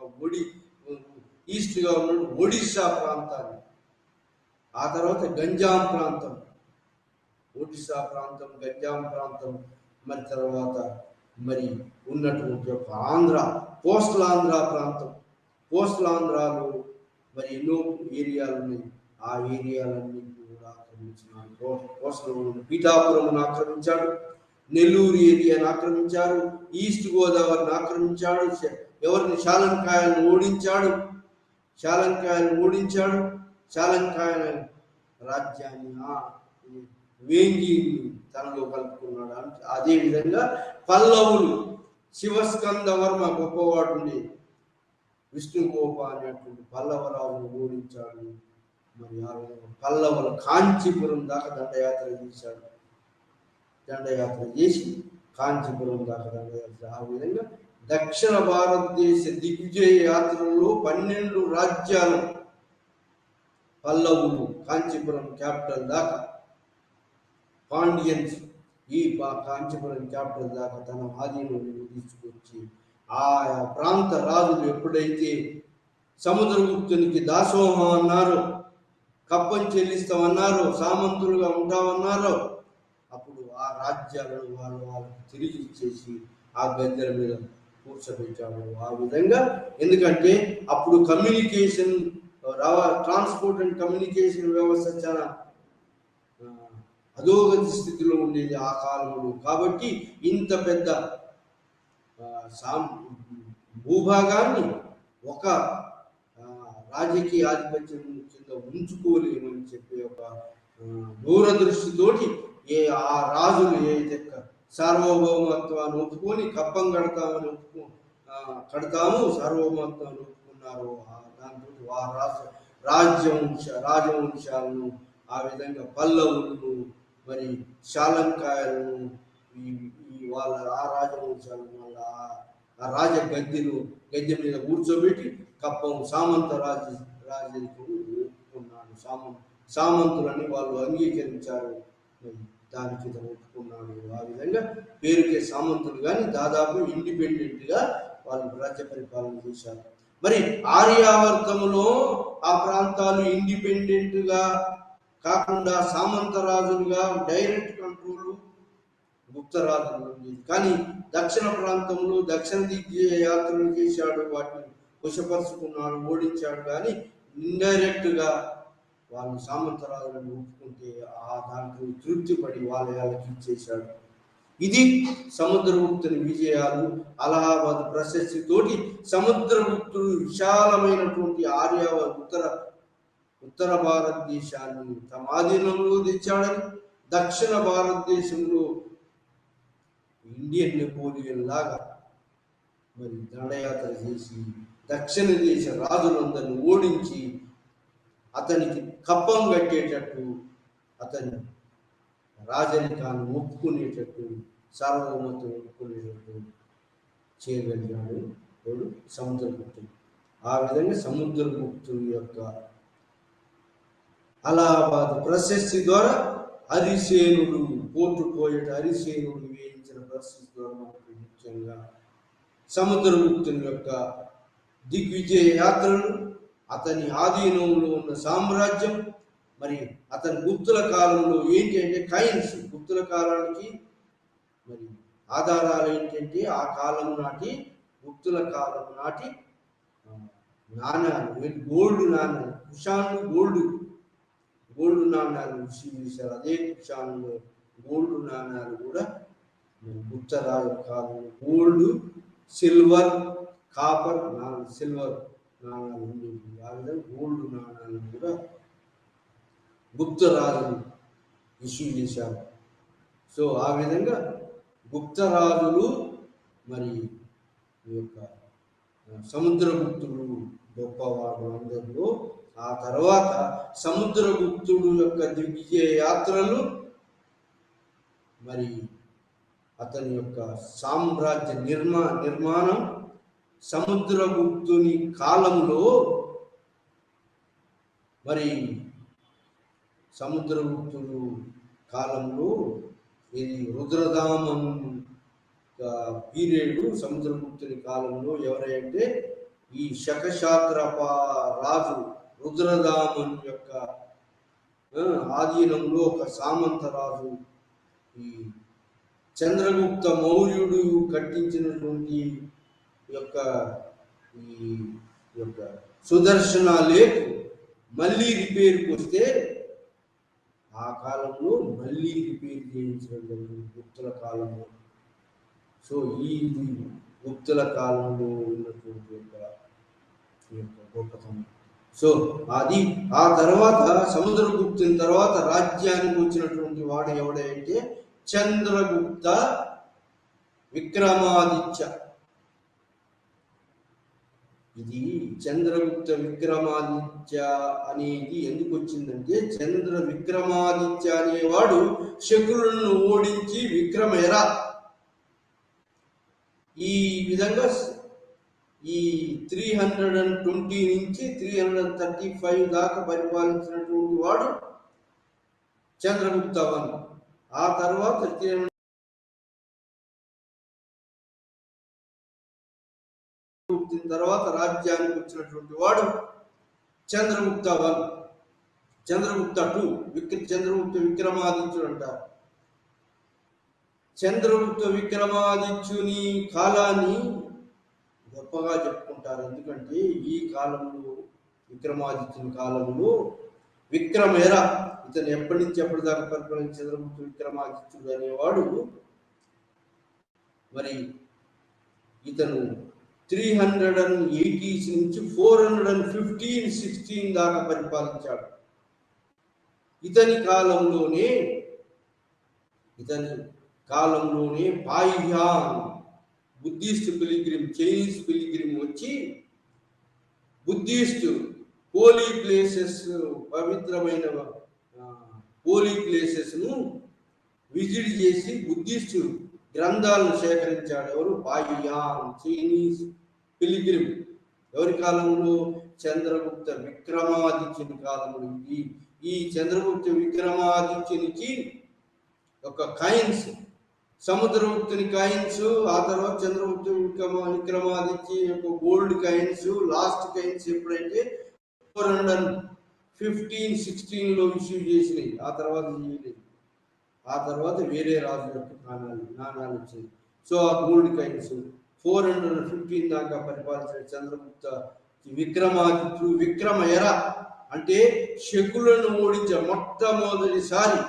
ఈస్ట్గా ఉన్న ఒడిశా ప్రాంతాన్ని, ఆ తర్వాత గంజాం ప్రాంతం, ఒడిశా ప్రాంతం, గంజాం ప్రాంతం, మరి తర్వాత మరి ఉన్నటువంటి యొక్క ఆంధ్ర, కోస్టల్ ఆంధ్ర ప్రాంతం, కోస్టల్ ఆంధ్రాలో మరి ఎన్నో ఏరియాలు ఉన్నాయి. ఆ ఏరియాలన్నీ కూడా ఆక్రమించినాడు. కోస్టల్ పీఠాపురం ఆక్రమించాడు, నెల్లూరు ఏరియాను ఆక్రమించారు, ఈస్ట్ గోదావరిని ఆక్రమించాడు, ఎవరిని శాలంకాయలను ఓడించాడు. శాలంకాయల రాజ్యాన్ని వేంగిని తనలో కలుపుకున్నాడు. అదేవిధంగా పల్లవులు, శివస్కంద వర్మ గొప్పవాడు ఉండే విష్ణుగోప అనేటువంటి పల్లవరాజును ఓడించాడు. మరి ఆ విధంగా పల్లవులు కాంచీపురం దాకా దండయాత్ర చేసి కాంచీపురం దాకా దండయాత్ర. ఆ విధంగా దక్షిణ భారతదేశ దిగ్విజయ యాత్రలో 12 రాజ్యాలు పల్లవులు కాంచీపురం క్యాపిటల్ దాకా, పాండ్యన్స్ ఈ కాంచీపురం క్యాపిటల్ దాకా తన ఆధీనంలో తీసుకొచ్చి ఆ ప్రాంత రాజులు ఎప్పుడైతే సముద్రగుప్తునికి దాసోహం అన్నారో, కప్పం చెల్లిస్తామన్నారో, సామంతులుగా ఉంటామన్నారో, అప్పుడు ఆ రాజ్యాలను వాళ్ళకి తిరిగి ఇచ్చేసి ఆ గద్దెల మీద కూర్చోబెట్టాడు. ఆ విధంగా ఎందుకంటే అప్పుడు కమ్యూనికేషన్, ట్రాన్స్పోర్ట్ అండ్ కమ్యూనికేషన్ వ్యవస్థ చాలా అధోగతి స్థితిలో ఉండేది ఆ కాలంలో. కాబట్టి ఇంత పెద్ద భూభాగాన్ని ఒక రాజకీయ ఆధిపత్యం కింద ఉంచుకోలేమని చెప్పి ఒక దూరదృష్టితోటి ఆ రాజులు ఏదైతే సార్వభౌమత్వాన్ని ఒప్పుకొని కప్పం కడతాము సార్వభౌమత్వాన్ని ఒప్పుకున్నారో దాంతో ఆ రాజవంశాలను, ఆ విధంగా పల్లవులను, మరి శాలంకాయలను, వాళ్ళ ఆ రాజవంశాలను వాళ్ళ ఆ గద్దె మీద కూర్చోబెట్టి కప్పం సామంత రాజరికం ఒప్పుకున్నాడు. సామంతులని వాళ్ళు అంగీకరించారు, దానికి ఒప్పుకున్నాడు. ఆ విధంగా పేరుకే సామంతులు కానీ దాదాపు ఇండిపెండెంట్గా వాళ్ళు రాజ్య పరిపాలన చేశారు. మరి ఆర్యావర్తములో ఆ ప్రాంతాలు ఇండిపెండెంట్గా కాకుండా సామంత రాజులుగా డైరెక్ట్ కంట్రోల్ గుప్తరాజులు ఉండేది. కానీ దక్షిణ ప్రాంతంలో దక్షిణ దిగ్విజయ యాత్రలు చేశాడు, వాటిని వశపరుచుకున్నాడు, ఓడించాడు. కానీ ఇండైరెక్ట్గా వాళ్ళు సామంతరాజులను ఒప్పుకుంటే ఆ దాంట్లో తృప్తిపడి వాళ్ళకి ఇచ్చేశాడు. ఇది సముద్రగుప్తుని విజయాలు. అలహాబాద్ ప్రశస్తితోటి సముద్రగుప్తుడు విశాలమైనటువంటి ఉత్తర భారతదేశాన్ని తమ ఆధీనంలో తెచ్చాడని, దక్షిణ భారతదేశంలో ఇండియన్ నెపోలియన్ లాగా మరి దండయాత్ర చేసి దక్షిణ దేశ రాజులందరినీ ఓడించి అతనికి కప్పం కట్టేటట్టు, అతని రాజరికాన్ని ఒప్పుకునేటట్టు, సార్వభౌమత్వం ఒప్పుకునేటట్టు చేయగలిగాడు వాడు సముద్రగుప్తుడు. ఆ విధంగా సముద్రగుప్తుడి యొక్క అలహాబాద్ ప్రశస్తి ద్వారా హరిసేనుడు, పోటు పోయేట హరిసేనుడు వేయించిన ప్రశస్తి ద్వారా మనకు ముఖ్యంగా సముద్రగుప్తుని యొక్క దిగ్విజయ యాత్రలు, అతని ఆధీనంలో ఉన్న సామ్రాజ్యం, మరి అతని గుప్తుల కాలంలో ఏంటి అంటే కాయిన్స్, గుప్తుల కాలానికి మరి ఆధారాలు ఏంటంటే ఆ కాలం నాటి గుప్తుల కాలం నాటి నాణ్యాలు, గోల్డ్ నాణ్యాలు, కుషాన్లు గోల్డ్ నాణ్యాలు విషయాలు. అదే కుషాన్లో గోల్డ్ నాణ్యాలు కూడా గుప్తరాజు కాలంలో గోల్డ్, సిల్వర్, కాపర్ నాణాలు, సిల్వర్ నాణాలు ఉండేవి. ఆ విధంగా గోల్డ్ నాణాలను కూడా గుప్త రాజులు ఇష్యూ చేశారు. సో ఆ విధంగా గుప్త రాజులు మరి ఈ యొక్క సముద్రగుప్తుడు గొప్పవాడు అందరిలో. ఆ తర్వాత సముద్రగుప్తుడు యొక్క దివ్య యాత్రలు, మరి అతని యొక్క సామ్రాజ్య నిర్మాణం, సముద్రగుప్తుని కాలంలో మరి సముద్రగుప్తుడు కాలంలో ఇది రుద్రదామన్ పీరియడ్. సముద్రగుప్తుని కాలంలో ఎవరంటే ఈ శకశాత్రప రాజు రుద్రదామన్ యొక్క ఆధీనంలో ఒక సామంత రాజు ఈ చంద్రగుప్త మౌర్యుడు కట్టించినటువంటి యొక్క ఈ యొక్క సుదర్శన లేక్ మళ్ళీ రిపేర్కి వస్తే ఆ కాలంలో మళ్ళీ రిపేర్ చేయించడం జరిగింది గుప్తుల కాలంలో. సో ఈ గుప్తుల కాలంలో ఉన్నటువంటి యొక్క గొప్పతనం. సో అది ఆ తర్వాత సముద్రగుప్తుని తర్వాత రాజ్యానికి వచ్చినటువంటి వాడు ఎవడంటే చంద్రగుప్త విక్రమాదిత్య. ఇది చంద్రగుప్త విక్రమాదిత్య అనేది ఎందుకు వచ్చిందంటే, చంద్ర విక్రమాదిత్య అనేవాడు శకులను ఓడించి విక్రమేర ఈ విధంగా ఈ 320 నుంచి 335 దాకా పరిపాలించినటువంటి వాడు చంద్రగుప్త వన్. ఆ తర్వాత తర్వాత రాజ్యానికి వచ్చినటువంటి వాడు చంద్రగుప్త వన్, చంద్రగుప్త టూ, చంద్రగుప్త విక్రమాదిత్యుడు అంటారు. చంద్రగుప్త విక్రమాదిత్యుని కాలాన్ని గొప్పగా చెప్పుకుంటారు. ఎందుకంటే ఈ కాలంలో విక్రమాదిత్యుని కాలంలో విక్రమేర, ఇతను ఎప్పటి నుంచి ఎప్పటిదాకా పరిపాలించిన చంద్రగుప్త విక్రమాదిత్యుడు అనేవాడు మరి ఇతను 380 నుంచి 415-16 దాకా పరిపాలించాడు. ఇతని కాలంలోనే పాయిహాన్ బుద్ధిస్ట్ పిలిగ్రిమ్, చైనీస్ పిలిగ్రిమ్ వచ్చి బుద్ధిస్ట్ హోలీ ప్లేసెస్, పవిత్రమైన హోలీ ప్లేసెస్ను విజిట్ చేసి బుద్ధిస్ట్ గ్రంథాలను సేకరించాడు. ఎవరు? పాయియాన్, చైనీస్ పిలిగ్రిమ్. ఎవరి కాలంలో? చంద్రగుప్త విక్రమాదిత్యుని కాలంలో. ఈ చంద్రగుప్త విక్రమాదిత్యునికి ఒక కాయిన్స్, సముద్రగుప్తుని కాయిన్స్, ఆ తర్వాత చంద్రగుప్త విక్రమాదిత్య యొక్క గోల్డ్ కాయిన్స్, లాస్ట్ కాయిన్స్ ఎప్పుడైతే 415-16లో ఇష్యూ చేసినాయి. ఆ తర్వాత చేయలేదు. ఆ తర్వాత వేరే రాజు యొక్క నాణాలు వచ్చింది. సో ఆ గోల్డ్ కాయిన్స్ 415 దాకా పరిపాలించిన చంద్రగుప్త విక్రమాదిత్యుడు విక్రమయర అంటే శకులను ఓడించే మొట్టమొదటిసారి.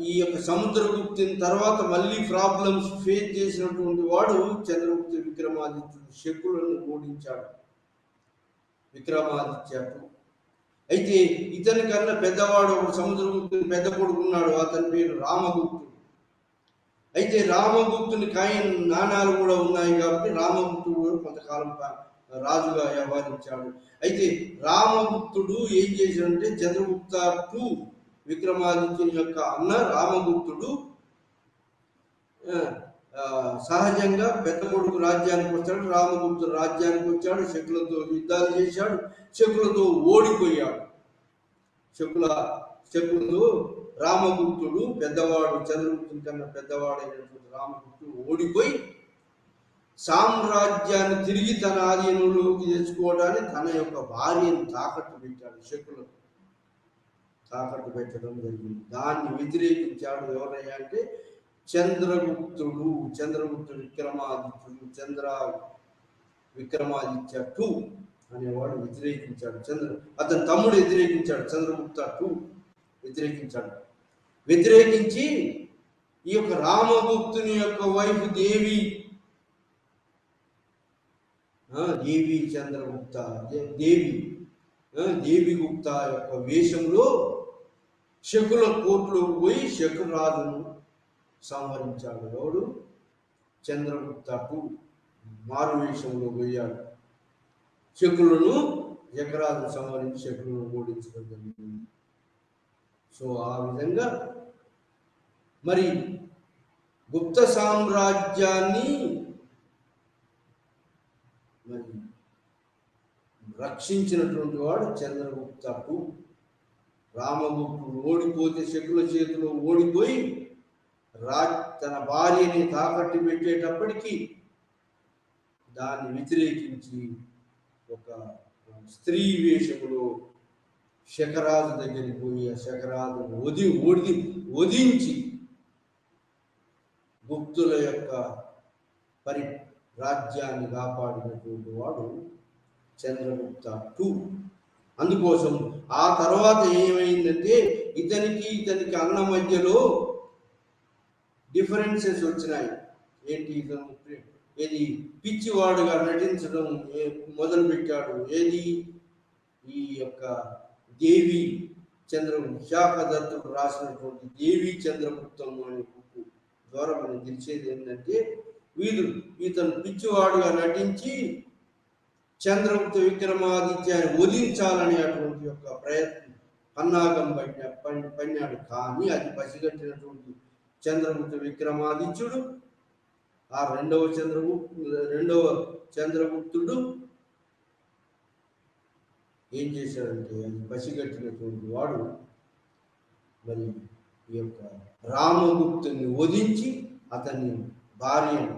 ఈ యొక్క సముద్రగుప్తుని తర్వాత మళ్ళీ ప్రాబ్లమ్స్ ఫేస్ చేసినటువంటి వాడు చంద్రగుప్త విక్రమాదిత్యుడు. శకులను ఓడించాడు విక్రమాదిత్య. అయితే ఇతని కన్నా పెద్దవాడు ఒక సముద్రగుప్తుని పెద్ద కొడుకున్నాడు, అతని పేరు రామగుప్తుడు. అయితే రామగుప్తుని కాయిన్ నాణాలు కూడా ఉన్నాయి కాబట్టి రామగుప్తుడు కూడా కొంతకాలం రాజుగా వ్యవహరించాడు. అయితే రామగుప్తుడు ఏం చేశాడంటే, చంద్రగుప్త టూ విక్రమాదిత్యుని యొక్క అన్న రామగుప్తుడు సహజంగా పెద్ద కొడుకు రాజ్యానికి వచ్చాడు. రామగుప్తుడు రాజ్యానికి వచ్చాడు, శకులతో యుద్ధాలు చేశాడు, శకులతో ఓడిపోయాడు. శకులతో రామగుప్తుడు పెద్దవాడు, చంద్రగుప్తుని కన్నా పెద్దవాడైనటువంటి రామగుప్తుడు ఓడిపోయి సామ్రాజ్యాన్ని తిరిగి తన ఆధీనంలోకి తెచ్చుకోవడానికి తన యొక్క భార్యను తాకట్టు పెట్టాడు. శకులకు తాకట్టు పెట్టడం జరిగింది. దాన్ని వ్యతిరేకించాడు. ఎవరయ్యా అంటే చంద్రగుప్త విక్రమాదిత్య టూ అనేవాడు వ్యతిరేకించాడు. అతని తమ్ముడు వ్యతిరేకించాడు. చంద్రగుప్త టూ వ్యతిరేకించి ఈ యొక్క రామగుప్తుని యొక్క వైఫ్ దేవి దేవి చంద్రగుప్త, దేవి దేవి గుప్త యొక్క వేషంలో శకుల కోర్టులో పోయి శకురాజును సంహరించాడు. ఎవడు? చంద్రగుప్త మారు వేషంలో పోయాడు. శకులను జకరాజు సంహరించి శకులను ఓడించడం జరిగింది. సో ఆ విధంగా మరి గుప్త సామ్రాజ్యాన్ని మరి రక్షించినటువంటి వాడు చంద్రగుప్త. రామగుప్తుడు ఓడిపోతే, శకుల చేతిలో ఓడిపోయి తన భార్యని తాకట్టు పెట్టేటప్పటికీ దాన్ని వ్యతిరేకించి ఒక స్త్రీ వేషములో శకరాజు దగ్గరికి పోయి ఆ శకరాజును వధించి గుప్తుల యొక్క రాజ్యాన్ని కాపాడినటువంటి వాడు చంద్రగుప్త. అందుకోసం ఆ తర్వాత ఏమైందంటే ఇతనికి అన్న మధ్యలో డిఫరెన్సెస్ వచ్చినాయి. ఏంటి? ఏది పిచ్చివాడుగా నటించడం మొదలుపెట్టాడు. ఏది? ఈ యొక్క దేవి శాఖదత్తుడు రాసినటువంటి దేవి చంద్రగుప్తం అనే బుక్ ద్వారా మనం తెలిసేది ఏంటంటే ఇతను పిచ్చివాడుగా నటించి చంద్రగుప్త విక్రమాదిత్యాన్ని వధించాలనే అటువంటి యొక్క ప్రయత్నం పన్నాగం పన్నాడు. కానీ అది పసిగట్టినటువంటి చంద్రగుప్త విక్రమాదిత్యుడు ఆ రెండవ చంద్రగుప్తుడు ఏం చేశాడంటే, అది పసిగట్టినటువంటి వాడు మరి ఈ యొక్క రామగుప్తుని వధించి అతన్ని భార్యను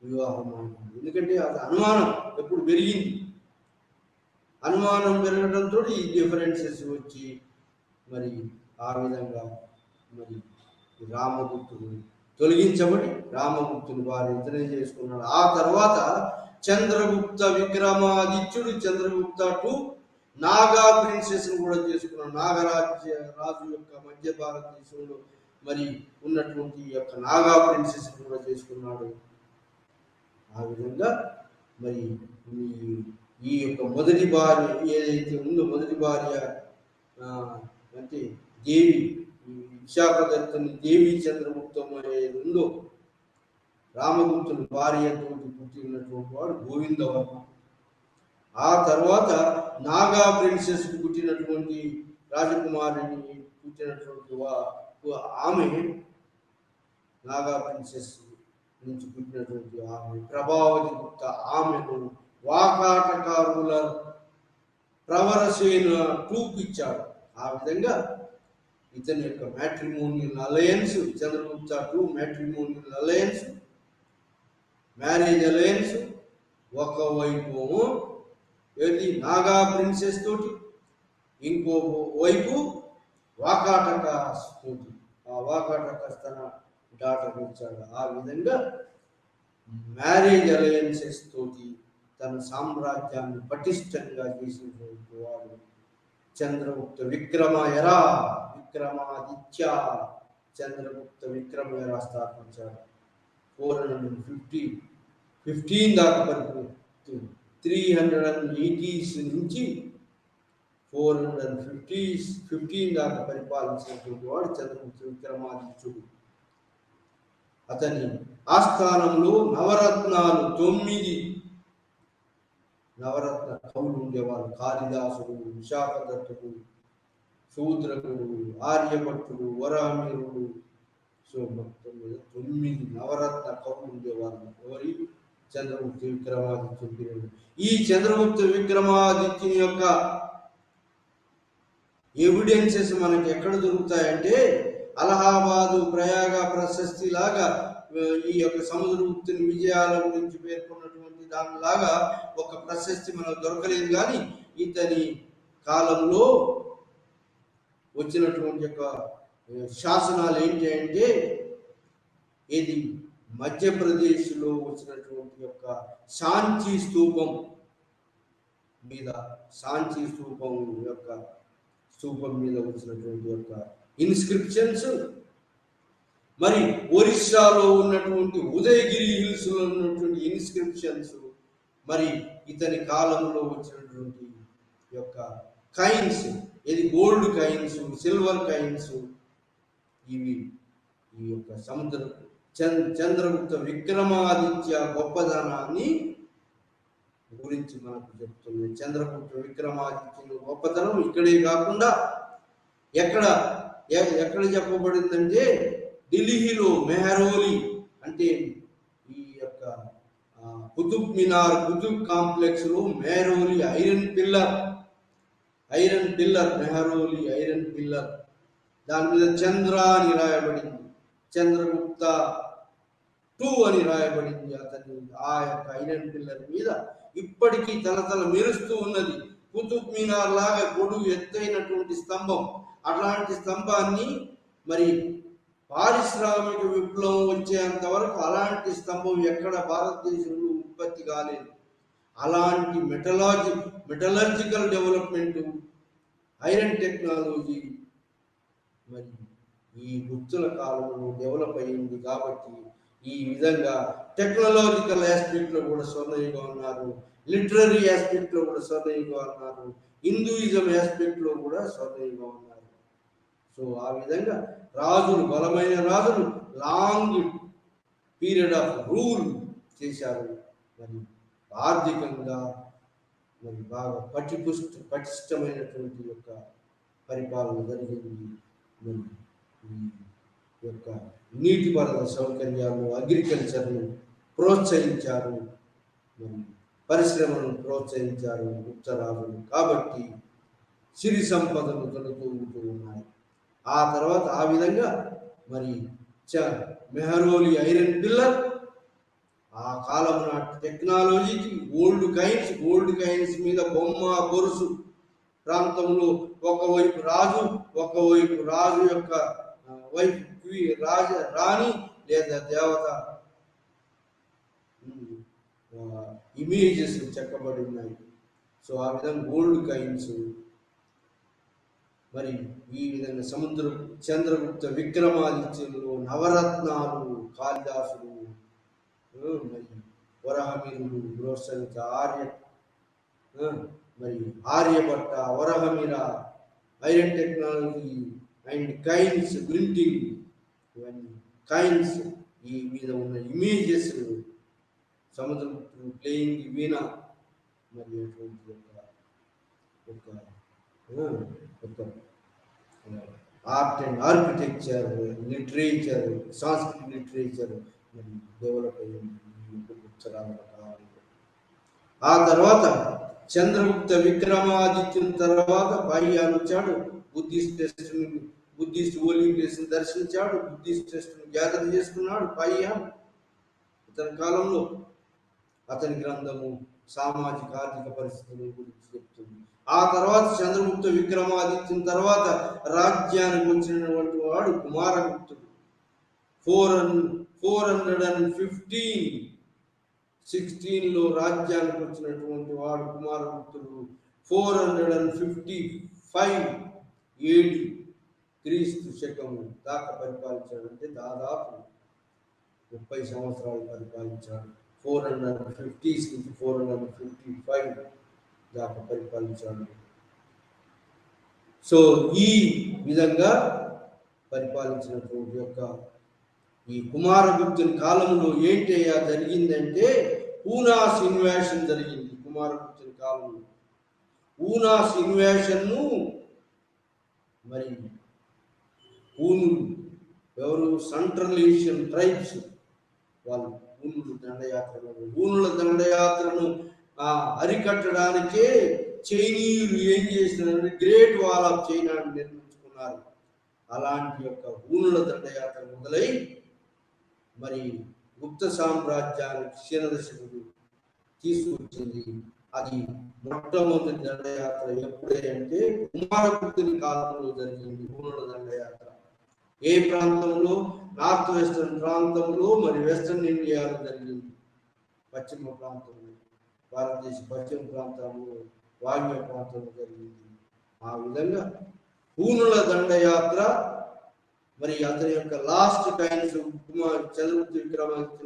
వివాహం అన్నాడు. ఎందుకంటే అది అనుమానం ఎప్పుడు పెరిగింది. అనుమానం పెరగడంతో ఈ డిఫరెన్సెస్ వచ్చి మరి ఆ విధంగా మరి రామగుప్తుడు తొలగించబడి రామగుప్తుని భార్య ఇతనే చేసుకున్నాడు. ఆ తర్వాత చంద్రగుప్త విక్రమాదిత్యుడు చంద్రగుప్త నాగా ప్రిన్సెస్ కూడా చేసుకున్నాడు. రాజు యొక్క మధ్య భారతదేశంలో మరి ఉన్నటువంటి యొక్క నాగా ప్రిన్సెస్ కూడా చేసుకున్నాడు. ఆ విధంగా మరి ఈ యొక్క మొదటి భార్య ఏదైతే ఉందో, మొదటి భార్య అంటే దేవి విశాఖదత్తుని దేవి చంద్రగుప్తం అనేది ఉందో, రామగుప్తుని భార్యతో పుట్టినటువంటి వాడు గోవిందవర్మ. ఆ తర్వాత నాగా ప్రిన్సెస్ పుట్టినటువంటి రాజకుమారిని పుట్టినటువంటి ఆమె నాగా ప్రిన్సెస్ నుంచి పుట్టినటువంటి ఆమె ప్రభావతి గుప్త. ఆమెను వాకాటకారుల ప్రవరసేన ఇచ్చాడు. ఆ విధంగా ఇతని యొక్క matrimonial alliance Chandragupta matrimonial alliance, marriage alliance ఒకవైపు ఏది నాగా ప్రిన్సెస్ తోటి, ఇంకో వైపు వాకాటక తోటి. ఆ వాకాటక తన డాటర్ ఇచ్చాడు. ఆ విధంగా మ్యారేజ్ అలయన్సెస్ తోటి తన సామ్రాజ్యాన్ని పటిష్టంగా చేసినటువంటి వాడు చంద్రగుప్త విక్రమాదిత్య చంద్రగుప్త విక్రమయరా స్థాపించాడు. 415 దాకా పరిపాలించాడు. 380s నుంచి 415 దాకా పరిపాలించినటువంటి వాడు చంద్రగుప్త విక్రమాదిత్యుడు. అతని ఆస్థానంలో నవరత్నాలు 9 నవరత్న కవులు ఉండేవాళ్ళు. కాళిదాసుడు, విశాఖదత్తుడు, శూద్రకుడు, ఆర్యభట్టుడు, వరామిరుడు. సో మొత్తం మీద 9 నవరత్న కవులు ఉండేవాళ్ళు. ఎవరి? చంద్రగుప్త విక్రమాదిత్యుడు. ఈ చంద్రగుప్త విక్రమాదిత్యుని యొక్క ఎవిడెన్సెస్ మనకి ఎక్కడ దొరుకుతాయంటే, అలహాబాదు ప్రయాగ ప్రశస్తి లాగా ఈ యొక్క సముద్రగుప్తుని విజయాల గురించి పేర్కొన్నటువంటి దానిలాగా ఒక ప్రశస్తి మనకు దొరకలేదు. కానీ ఇతని కాలంలో వచ్చినటువంటి యొక్క శాసనాలు ఏంటి అంటే, ఇది మధ్యప్రదేశ్లో వచ్చినటువంటి యొక్క సాంచి స్తూపం మీద వచ్చినటువంటి యొక్క ఇన్స్క్రిప్షన్స్, మరి ఒరిస్సాలో ఉన్నటువంటి ఉదయగిరి హిల్స్ లో ఉన్నటువంటి ఇన్స్క్రిప్షన్స్, మరి ఇతని కాలంలో వచ్చినటువంటి యొక్క కాయిన్స్, ఇది గోల్డ్ కాయిన్స్, సిల్వర్ కాయిన్స్, ఇవి ఈ యొక్క చంద్రగుప్త విక్రమాదిత్య గొప్పదనాన్ని గురించి మనకు చెప్తుంది. చంద్రగుప్త విక్రమాదిత్యుని గొప్పతనం ఇక్కడే కాకుండా ఎక్కడ చెప్పబడిందంటే ఢిల్లీలో మెహరోలి అంటే ఈ యొక్క కుతుబ్ మినార్, కుతుబ్ కాంప్లెక్స్ లో Mehrauli iron pillar Mehrauli iron pillar, దాని మీద చంద్ర అని రాయబడింది, చంద్రగుప్త 2 అని రాయబడింది. అతని ఆ యొక్క ఐరన్ పిల్లర్ మీద ఇప్పటికీ తలతల మెరుస్తూ ఉన్నది. కుతుబ్ మినార్ లాగా పొడుగు ఎత్తైనటువంటి స్తంభం, అట్లాంటి స్తంభాన్ని మరి పారిశ్రామిక విప్లవం వచ్చేంత వరకు అలాంటి స్తంభం ఎక్కడ భారతదేశంలో ఉత్పత్తి కాలేదు. అలాంటి మెటలర్జికల్ డెవలప్మెంట్, ఐరన్ టెక్నాలజీ మరి ఈ గుప్తుల కాలంలో డెవలప్ అయ్యింది. కాబట్టి ఈ విధంగా టెక్నాలజికల్ ఆస్పెక్ట్ లో కూడా స్వర్ణయుగం అన్నారు, లిటరరీ ఆస్పెక్ట్ లో కూడా స్వర్ణయుగం అన్నారు, హిందూయిజం ఆస్పెక్ట్ లో కూడా స్వర్ణయుగం అన్నారు. సో ఆ విధంగా రాజులు, బలమైన రాజులు లాంగ్ పీరియడ్ ఆఫ్ రూల్ చేశారు. మరి ఆర్థికంగా మరి బాగా పటిష్టమైనటువంటి యొక్క పరిపాలన జరిగింది. మరి ఈ యొక్క నీటిపారుదల సౌకర్యాలు, అగ్రికల్చర్ను ప్రోత్సహించారు, మరి పరిశ్రమలను ప్రోత్సహించారు గుప్తరాజులు. కాబట్టి సిరి సంపదలు తొలతూగుతూ ఉన్నాయి. ఆ తర్వాత ఆ విధంగా మరి మెహరోలి ఐరన్ పిల్లర్, ఆ కాలం నాటి టెక్నాలజీకి గోల్డ్ కాయిన్స్ మీద బొమ్మ గొలుసు ప్రాంతంలో ఒకవైపు రాజు యొక్క వైపు రాణి లేదా దేవత ఇమేజెస్ చెక్కబడి ఉన్నాయి. సో ఆ విధంగా గోల్డ్ కాయిన్స్, మరి ఈ విధంగా చంద్రగుప్త విక్రమాదిత్యంలో నవరత్నాలు, కాళిదాసులు, మరి వరహమిరులు, బృహస్పతి, మరి Aryabhatta, Varahamihira, iron technology and coins printing, ఇవన్నీ కైన్స్ ఈ మీద ఉన్న ఇమేజెస్, సముద్రగుప్తుడు ప్లేయింగ్ వీణ, మరి అటువంటి ఆర్ట్ అండ్ ఆర్కిటెక్చర్, లిటరేచర్, సాంస్కృతిక లిటరేచర్ మరి డెవలప్ అయ్యింది గుప్తరాజుల కాలంలో. ఆ తర్వాత చంద్రగుప్త విక్రమాదిత్యుని తర్వాత పాహియాన్ వచ్చాడు. బుద్ధిస్ట్ హోలీ ప్లేస్ దర్శించాడు, బుద్ధిస్ట్ టెస్ట్ను గ్యాదర్ చేసుకున్నాడు పాహియాన్. ఇతని కాలంలో అతని గ్రంథము సామాజిక ఆర్థిక పరిస్థితుల గురించి చెప్తుంది. ఆ తర్వాత చంద్రగుప్త విక్రమాదిత్యుని తర్వాత రాజ్యానికి వచ్చినటువంటి వాడు కుమారగుప్తుడు. 416లో రాజ్యానికి వచ్చినటువంటి వాడు కుమారగుప్తుడు. 455 AD క్రీస్తు శకము దాకా పరిపాలించాడు. అంటే దాదాపు 30 సంవత్సరాలు పరిపాలించాడు. 450 నుంచి 455 దాకా పరిపాలించాడు. సో ఈ విధంగా పరిపాలించినటువంటి యొక్క ఈ కుమారగుప్తుని కాలంలో ఏంటయ్యా జరిగిందంటే పూనాస్ ఇన్వేషన్ జరిగింది. కుమారగుప్తుని కాలంలో పూనాస్ ఇన్వేషన్ను మరి పూనులు ఎవరు, సెంట్రల్ ఏషియన్ ట్రైబ్స్ వాళ్ళు పూనుల దండయాత్రను అరికట్టడానికే చైనీయులు ఏం చేసినారంటే గ్రేట్ వాల్ ఆఫ్ చైనా నిర్మించుకున్నారు. అలాంటి యొక్క పూనుల దండయాత్ర మొదలై మరి గుప్త సామ్రాజ్యానికి క్షీణదశకుడు తీసుకొచ్చింది. అది మొట్టమొదటి దండయాత్ర ఎప్పుడే అంటే కుమారగుప్తుని కాలంలో జరిగింది. పూనుల దండయాత్ర ఏ ప్రాంతంలో, నార్త్ వెస్టర్న్ ప్రాంతంలో, మరి వెస్టర్న్ ఇండియాలో జరిగింది. పశ్చిమ ప్రాంతంలో, భారతదేశ పశ్చిమ ప్రాంతంలో, వాయువ్య ప్రాంతంలో జరిగింది. ఆ విధంగా పూనుల దండయాత్ర మరి అతని యొక్క లాస్ట్ కైన్స్ చంద్రగుప్త విక్రమాదిత్య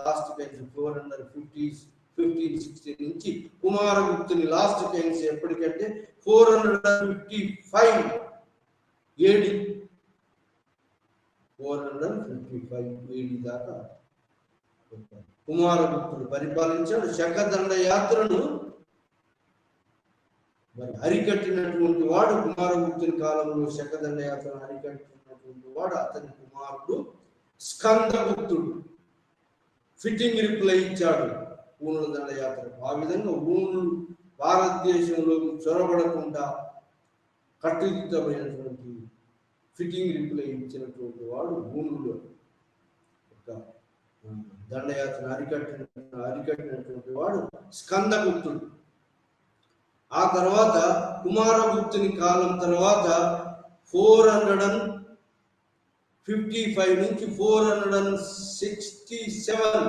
లాస్ట్ కైన్స్ 450 1560 నుంచి కుమారగుప్తుని లాస్ట్ కైన్స్ ఎప్పటికంటే 455 ఏడి 455 ఏడి దాకా కుమారగుప్తుడు పరిపాలించాడు. శకదండ యాత్రను మరి అరికట్టినటువంటి వాడు కుమారగుప్తుని కాలంలో శకదండ యాత్రను అరికట్టినటువంటి వాడు అతని కుమారుడు స్కందగుప్తుడు. ఫిట్టింగ్ రిప్లై ఇచ్చాడు పూనుల దండయాత్రకు. ఆ విధంగా పూనులు భారతదేశంలోకి చొరబడకుండా కట్టుదిట్టమైనటువంటి ఫిట్టింగ్ రిప్లై ఇచ్చినటువంటి వాడు పూనులు యొక్క దండయాత్రను అరికట్టినటువంటి వాడు స్కందగుప్తుడు. ఆ తర్వాత కుమారగుప్తుని కాలం తర్వాత 455 నుంచి 467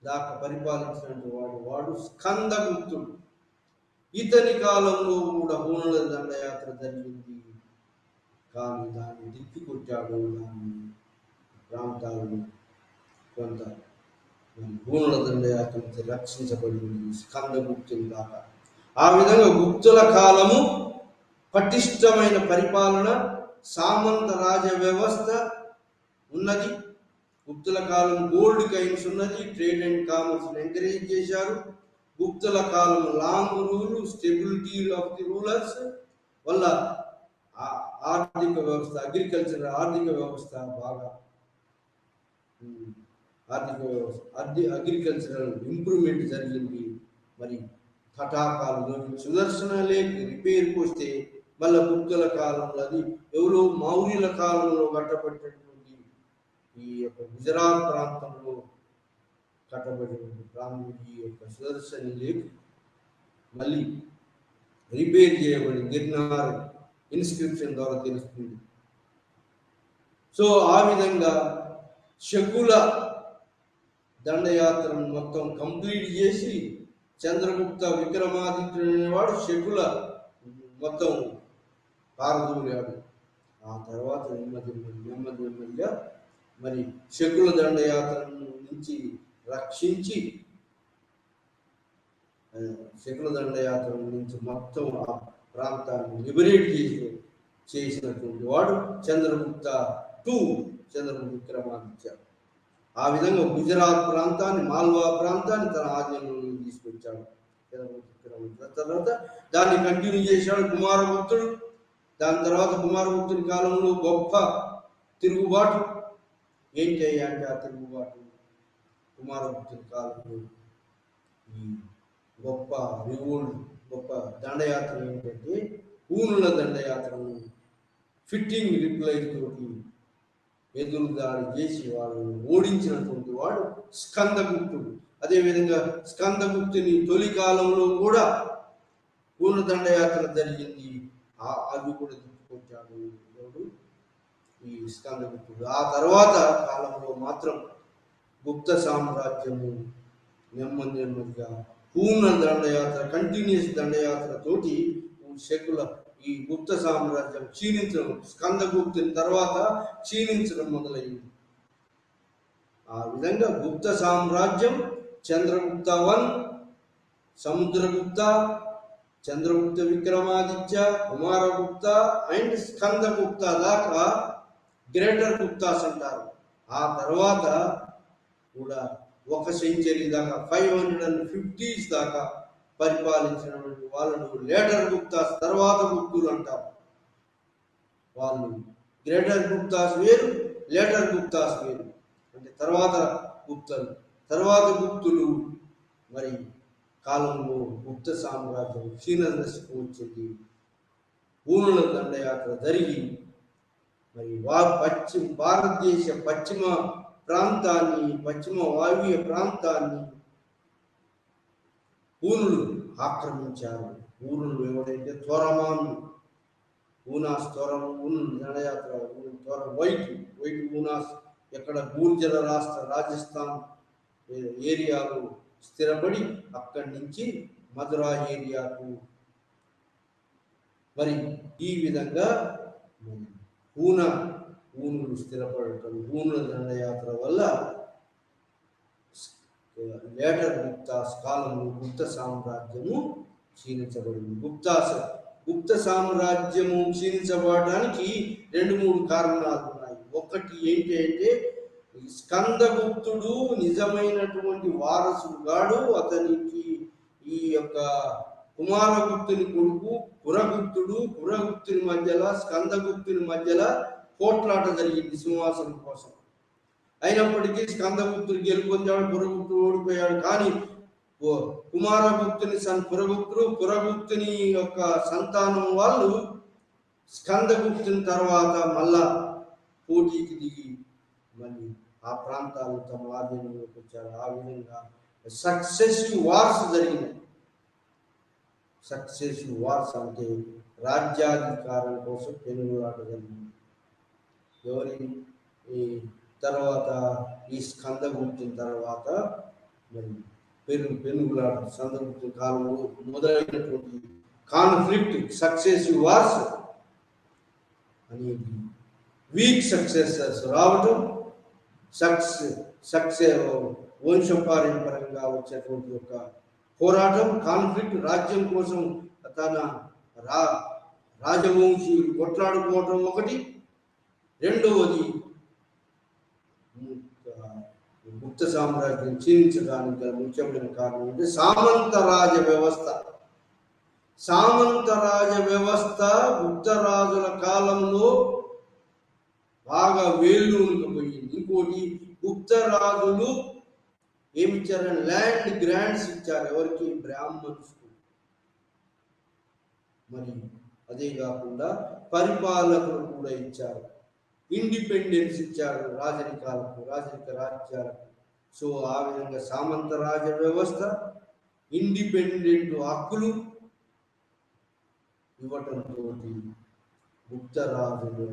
దాకా పరిపాలించినటువంటి వాడు స్కందగుప్తుడు. ఇతని కాలంలో కూడా పూనుల దండయాత్ర జరిగింది. కానీ దాన్ని తిప్పికొట్టాడు. దాన్ని ప్రాంతాలను కొంత పూనుల దండయాత్ర నుంచి రక్షించబడింది స్కందగుప్తుని దాకా. ఆ విధంగా గుప్తుల కాలము పటిష్టమైన పరిపాలన, సామంత రాజ వ్యవస్థ ఉన్నది. గుప్తుల కాలం గోల్డ్ కైన్స్ ఉన్నది. ట్రేడ్ అండ్ కామర్స్ ఎంకరేజ్ చేశారు. గుప్తుల కాలం long rule, stability of the rulers వల్ల ఆర్థిక వ్యవస్థ, ఆర్థిక వ్యవస్థ బాగా అగ్రికల్చరల్ ఇంప్రూవ్మెంట్ జరిగింది. మరి తటాకాలు సుదర్శన లేక్ రిపేర్కి వస్తే మళ్ళీ గుప్తుల కాలంలో అది ఎవరో మౌర్యుల కాలంలో కట్టబడినటువంటి ఈ యొక్క గుజరాత్ ప్రాంతంలో కట్టబడినటువంటి ప్రాంతం ఈ యొక్క సుదర్శన లేక్ మళ్ళీ రిపేర్ చేయబడి గిర్నార్ ఇన్స్క్రిప్షన్ ద్వారా తెలుస్తుంది. సో ఆ విధంగా శకుల దండయాత్రను మొత్తం కంప్లీట్ చేసి చంద్రగుప్త విక్రమాదిత్యుడు అనేవాడు శకుల మొత్తం పారదూరాడు. ఆ తర్వాత నెమ్మదిగా మరి శకుల దండయాత్ర నుంచి రక్షించి శకుల దండయాత్ర నుంచి మొత్తం ఆ ప్రాంతాన్ని లిబరేట్ చేసినటువంటి వాడు చంద్రగుప్త విక్రమాదిత్య. ఆ విధంగా గుజరాత్ ప్రాంతాన్ని, మాల్వా ప్రాంతాన్ని తన ఆధీనంలో తీసుకొచ్చాడు చంద్రగుప్త విక్రమాదిత్య. తర్వాత దాన్ని కంటిన్యూ చేశాడు కుమారగుప్తుడు. దాని తర్వాత కుమారగుప్తుని కాలంలో గొప్ప తిరుగుబాటు ఏంటి అంటే ఆ తిరుగుబాటు కుమారగుప్తుని కాలంలో ఈ గొప్ప రివోల్ట్, గొప్ప దండయాత్ర ఏంటంటే పూనుల దండయాత్రను ఫిట్టింగ్ రిప్లై తోటి ఎదురుదాడి చేసి వాళ్ళని ఓడించినటువంటి వాడు స్కందగుప్తుడు. అదేవిధంగా స్కందగుప్తుని తొలి కాలంలో కూడా పూర్ణ దండయాత్ర జరిగింది. అవి కూడా తీసుకొచ్చాడు ఈ స్కందగుప్తుడు. ఆ తర్వాత కాలంలో మాత్రం గుప్త సామ్రాజ్యము నెమ్మదిగా పూర్ణ దండయాత్ర, కంటిన్యూస్ దండయాత్ర తోటి శకుల ఈ గుప్త సామ్రాజ్యం క్షీణించడం, స్కందగుప్తుని తర్వాత క్షీణించడం మొదలైంది. ఆ విధంగా గుప్త సామ్రాజ్యం చంద్రగుప్త 1, సముద్రగుప్త, చంద్రగుప్త విక్రమాదిత్య, కుమారగుప్త అండ్ స్కందగుప్త దాకా గ్రేటర్ గుప్తాస్ అంటారు. ఆ తర్వాత కూడా 1 సెంచరీ దాకా 550s దాకా పరిపాలించినటువంటి వాళ్ళను లేటర్ గుప్తాస్, తర్వాత గుప్తులు అంటారు. వాళ్ళు గ్రేటర్ గుప్తాస్ వేరు, లేటర్ గుప్తాస్ వేరు. అంటే తర్వాత గుప్తులు మరి కాలంలో గుప్త సామ్రాజ్యం క్షీణదశకు వచ్చింది. పూనుల దండయాత్ర జరిగి మరి భారతదేశ పశ్చిమ వాయువ్య ప్రాంతాన్ని పూనులు ఆక్రమించారు. పూనులు ఎవరైతే తోరమాను ఊనాస్ దండయాత్ర వైట్ ఊనాస్ ఎక్కడ గూర్జర రాష్ట్ర రాజస్థాన్ ఏరియాలో స్థిరపడి అక్కడి నుంచి మధురా ఏరియాకు మరి ఈ విధంగా పూనులు స్థిరపడటం, పూనుల దండయాత్ర వల్ల లేటర్ గుప్తాస్ కాలంలో గుప్త సామ్రాజ్యము క్షీణించబడింది. గుప్త సామ్రాజ్యము క్షీణించబడడానికి 2-3 కారణాలు ఉన్నాయి. ఒకటి ఏంటి అంటే, స్కందగుప్తుడు నిజమైనటువంటి వారసుడు గాడు. అతనికి ఈ యొక్క కుమారగుప్తుని కొడుకు పురగుప్తుని మధ్యలో, స్కందగుప్తుని మధ్యలో పోట్లాట జరిగింది సింహాసనం కోసం. అయినప్పటికీ స్కందగుప్తుడు గెలుపొందాడు, పురగుప్తుడు ఓడిపోయాడు. కానీ కుమారగుప్తుని పురగుప్తుని యొక్క సంతానం వాళ్ళు స్కందగుప్తుని తర్వాత మళ్ళా పోటీకి దిగి మళ్ళీ ఆ ప్రాంతాలు తమ ఆధీనంలోకి వచ్చారు. ఆ విధంగా సక్సెసివ్ వార్స్ జరిగినాయి. సక్సెసివ్ వార్స్ అంటే రాజ్యాధికారం కోసం పెనుగులాట జరిగింది. ఎవరి ఈ తర్వాత ఈ స్కందగుప్తుని తర్వాత మరి పెనుగులాట స్కందగుప్తుని కాలంలో మొదలైనటువంటి కాన్ఫ్లిక్ట్, సక్సెసివ్ వార్స్ అనేది వీక్ సక్సెసర్స్ రావటం, వంశపారంపరంగా వచ్చేటువంటి యొక్క పోరాటం, కాన్ఫ్లిక్ట్, రాజ్యం కోసం తన రాజవంశీయులు కొట్లాడుకోవటం ఒకటి. రెండవది గుప్త సామ్రాజ్యం క్షీణించడానికి గల ముఖ్యమైన కారణం అంటే సామంతరాజ వ్యవస్థ గుప్తరాజుల కాలంలో బాగా వేళ్ళూనుకుపోయింది. ఇంకోటి, గుప్తరాజులు ఏమిచ్చారని ల్యాండ్ గ్రాంట్స్ ఇచ్చారు. ఎవరికి? బ్రాహ్మణులకు. మరి అదే కాకుండా పరిపాలకులు కూడా ఇచ్చారు, ఇండిపెండెన్స్ ఇచ్చారు రాజరిక రాజ్యాలకు. సో ఆ విధంగా సామంత రాజ వ్యవస్థ, ఇండిపెండెంట్ హక్కులు ఇవ్వటంతో గుప్తరాజులు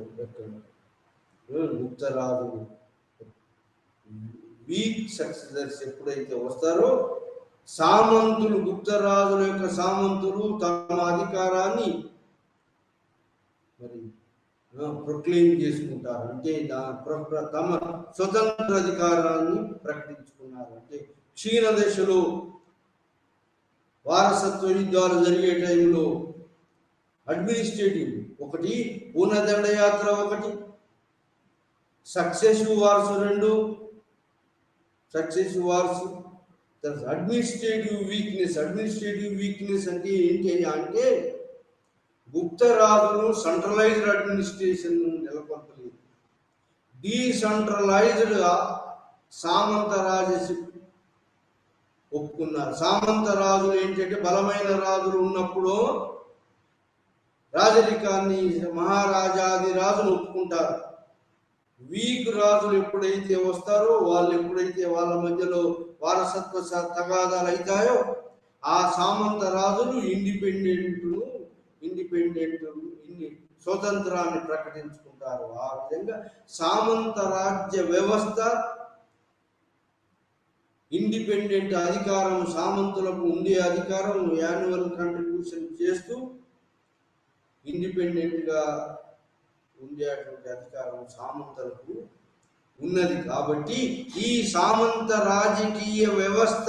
వీక్ సక్సెసర్స్ ఎప్పుడైతే వస్తారో, గుప్తరాజుల యొక్క సామంతులు తమ అధికారాన్ని మరి ప్రొక్లెయిమ్ చేసుకుంటారు. అంటే తమ స్వతంత్ర అధికారాన్ని ప్రకటించుకున్నారు. అంటే క్షీణ దశలో వారసత్వ యుద్ధాలు జరిగే టైంలో అడ్మినిస్ట్రేటివ్ ఒకటి, పూర్ణదండయాత్ర ఒకటి, successive wars 2, successive wars. Administrative weakness అంటే ఏంటి అంటే, గుప్తరాజులు సెంట్రలైజ్డ్ అడ్మినిస్ట్రేషన్ నెలకొల్పలేదు. డీసెంట్రలైజ్డ్గా సామంత రాజశిప్ ఒప్పుకున్నారు. సామంత రాజులు ఏంటంటే, బలమైన రాజులు ఉన్నప్పుడు రాజరికాన్ని మహారాజాది రాజులు ఒప్పుకుంటారు. వీక్ రాజులు ఎప్పుడైతే వస్తారో, వాళ్ళ మధ్యలో వారసత్వ తగాదాలు అవుతాయో, ఆ సామంత రాజులు ఇండిపెండెంట్ స్వతంత్రాన్ని ప్రకటించుకుంటారు. ఆ విధంగా సామంత రాజ్య వ్యవస్థ, ఇండిపెండెంట్ అధికారం, సామంతులకు ఉండే అధికారం, యాన్యువల్ కంట్రిబ్యూషన్ చేస్తూ ఇండిపెండెంట్ గా ఉండేటువంటి అధికారం సామంతులకు ఉన్నది. కాబట్టి ఈ సామంత రాజకీయ వ్యవస్థ,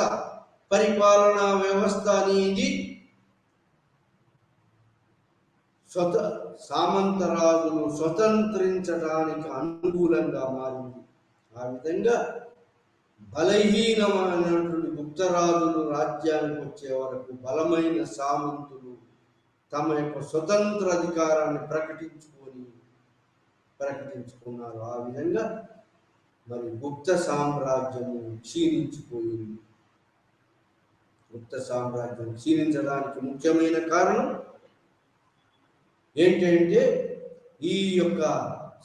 పరిపాలనా వ్యవస్థ అనేది సామంత రాజులు స్వతంత్రించడానికి అనుకూలంగా మారింది. ఆ విధంగా బలహీనమైనటువంటి గుప్తరాజులు రాజ్యానికి వచ్చే వరకు బలమైన సామంతులు తమ యొక్క స్వతంత్ర అధికారాన్ని ప్రకటించుకున్నారు. ఆ విధంగా మరి గుప్త సామ్రాజ్యము క్షీణించిపోయింది. గుప్త సామ్రాజ్యం క్షీణించడానికి ముఖ్యమైన కారణం ఏంటంటే, ఈ యొక్క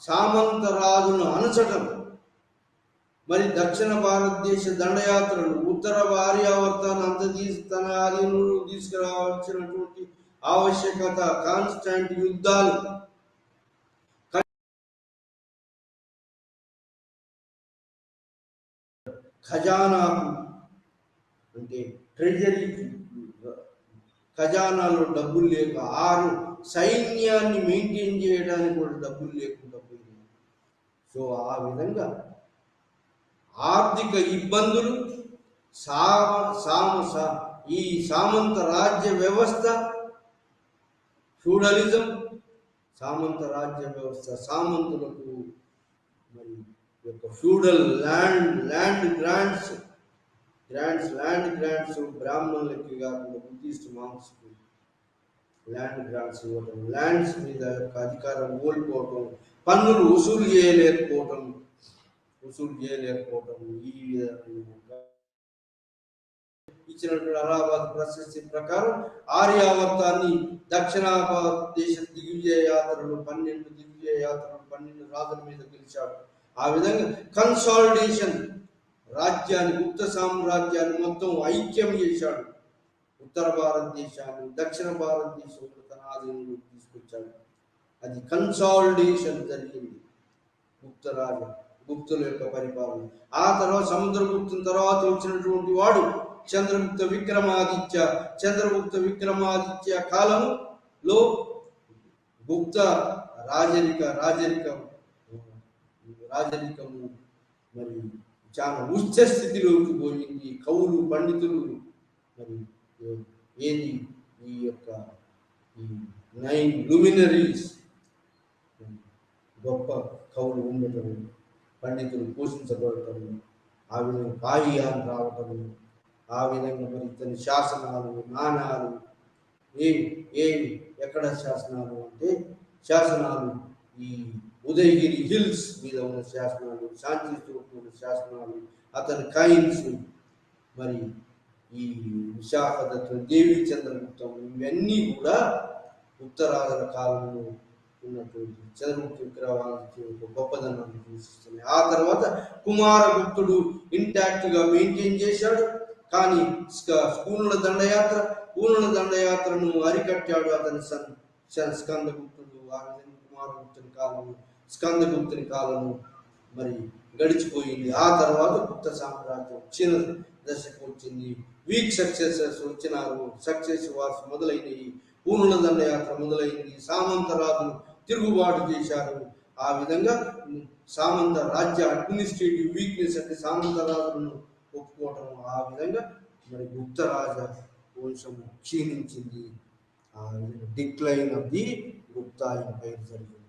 సామంత రాజును అణచటం. మరి దక్షిణ భారతదేశ దండయాత్రలు, ఉత్తర ఆర్యావర్తాన్ని తన ఆధీనంలో తీసుకురావాల్సినటువంటి ఆవశ్యకత, కాన్స్టాంట్ యుద్ధాలు, ఖజానాకు అంటే ట్రెజరీకి, ఖజానాలో డబ్బులు లేక, సైన్యాన్ని మెయింటైన్ చేయడానికి కూడా డబ్బులు లేకుండా పోయింది. సో ఆ విధంగా ఆర్థిక ఇబ్బందులు, సామ సామ సా- ఈ సామంత రాజ్య వ్యవస్థ, ఫ్యూడలిజం, సామంత రాజ్య వ్యవస్థ, సామంతులకు మరి యొక్క ఫ్యూడల్ ల్యాండ్ గ్రాంట్స్ బ్రాహ్మణులకి కాకుండా బుద్ధిస్ట్ మాంగ్స్కి ల్యాండ్ గ్రాంట్స్ ఇవ్వటం, ల్యాండ్స్ మీద యొక్క అధికారం కోల్పోవటం, పన్నులు వసూలు చేయలేకపోవటం, ఈ విధంగా ఇచ్చినటువంటి అలహాబాద్ ప్రశస్తి ప్రకారం ఆర్యావర్తాన్ని దక్షిణ భారతదేశ దిగ్విజయ యాత్రలు 12 రాజుల మీద గెలిచాడు. ఆ విధంగా కన్సాలిడేషన్, రాజ్యాన్ని, గుప్త సామ్రాజ్యాన్ని మొత్తం ఐక్యం చేశాడు. ఉత్తర భారతదేశాన్ని, దక్షిణ భారతదేశంలో తన ఆధీనంలోకి తీసుకొచ్చాడు. అది కన్సాలిడేషన్ జరిగింది గుప్తుల యొక్క పరిపాలన. ఆ తర్వాత సముద్రగుప్తుని తర్వాత వచ్చినటువంటి వాడు చంద్రగుప్త విక్రమాదిత్య కాలంలో గుప్త రాజరికము మరి చాలా ఉచ్చ స్థితిలోకి పోయింది. కవులు, పండితులు మరి ఏది ఈ యొక్క ఈ 9 luminaries గొప్ప కవులు ఉండటం, పండితులు పోషించబడటం, ఆ విధంగా పాహియాలు రావటం, ఆ విధంగా మరి ఇతని శాసనాలు, నాణాలు ఎక్కడ శాసనాలు అంటే ఈ ఉదయగిరి హిల్స్ మీద ఉన్న శాసనాలు, శాంతి ఉన్న శాసనాలు, అతని కాయిన్స్, మరి ఈ విశాఖదత్తం, దేవి చంద్రగుప్తం, ఇవన్నీ కూడా గుప్తరాజుల కాలంలో ఉన్నటువంటి చంద్రగుప్త విగ్రహానికి ఒక గొప్పదనాన్ని సూచిస్తున్నాయి. ఆ తర్వాత కుమారగుప్తుడు ఇంటాక్ట్ గా మెయింటైన్ చేశాడు. కానీ పూర్ణుల దండయాత్రను అరికట్టాడు అతని స్కందగుప్తుడు. ఆ విధంగా స్కందగుప్తుని కాలము మరి గడిచిపోయింది. ఆ తర్వాత గుప్త సామ్రాజ్యం చిన్న దశకు వచ్చింది. వీక్ సక్సెసర్స్ వచ్చినారు, సక్సెస్ వార్స్ మొదలైనవి, పూర్ణుల దండయాత్ర మొదలైంది, సామంత రాజులు తిరుగుబాటు చేశారు. ఆ విధంగా సామంత రాజ్య అడ్మినిస్ట్రేటివ్ వీక్నెస్ అంటే సామంత రాజులను ఒప్పుకోవటం, ఆ విధంగా మరి గుప్త రాజ వంశం క్షీణించింది. Decline of the Gupta empire జరిగింది.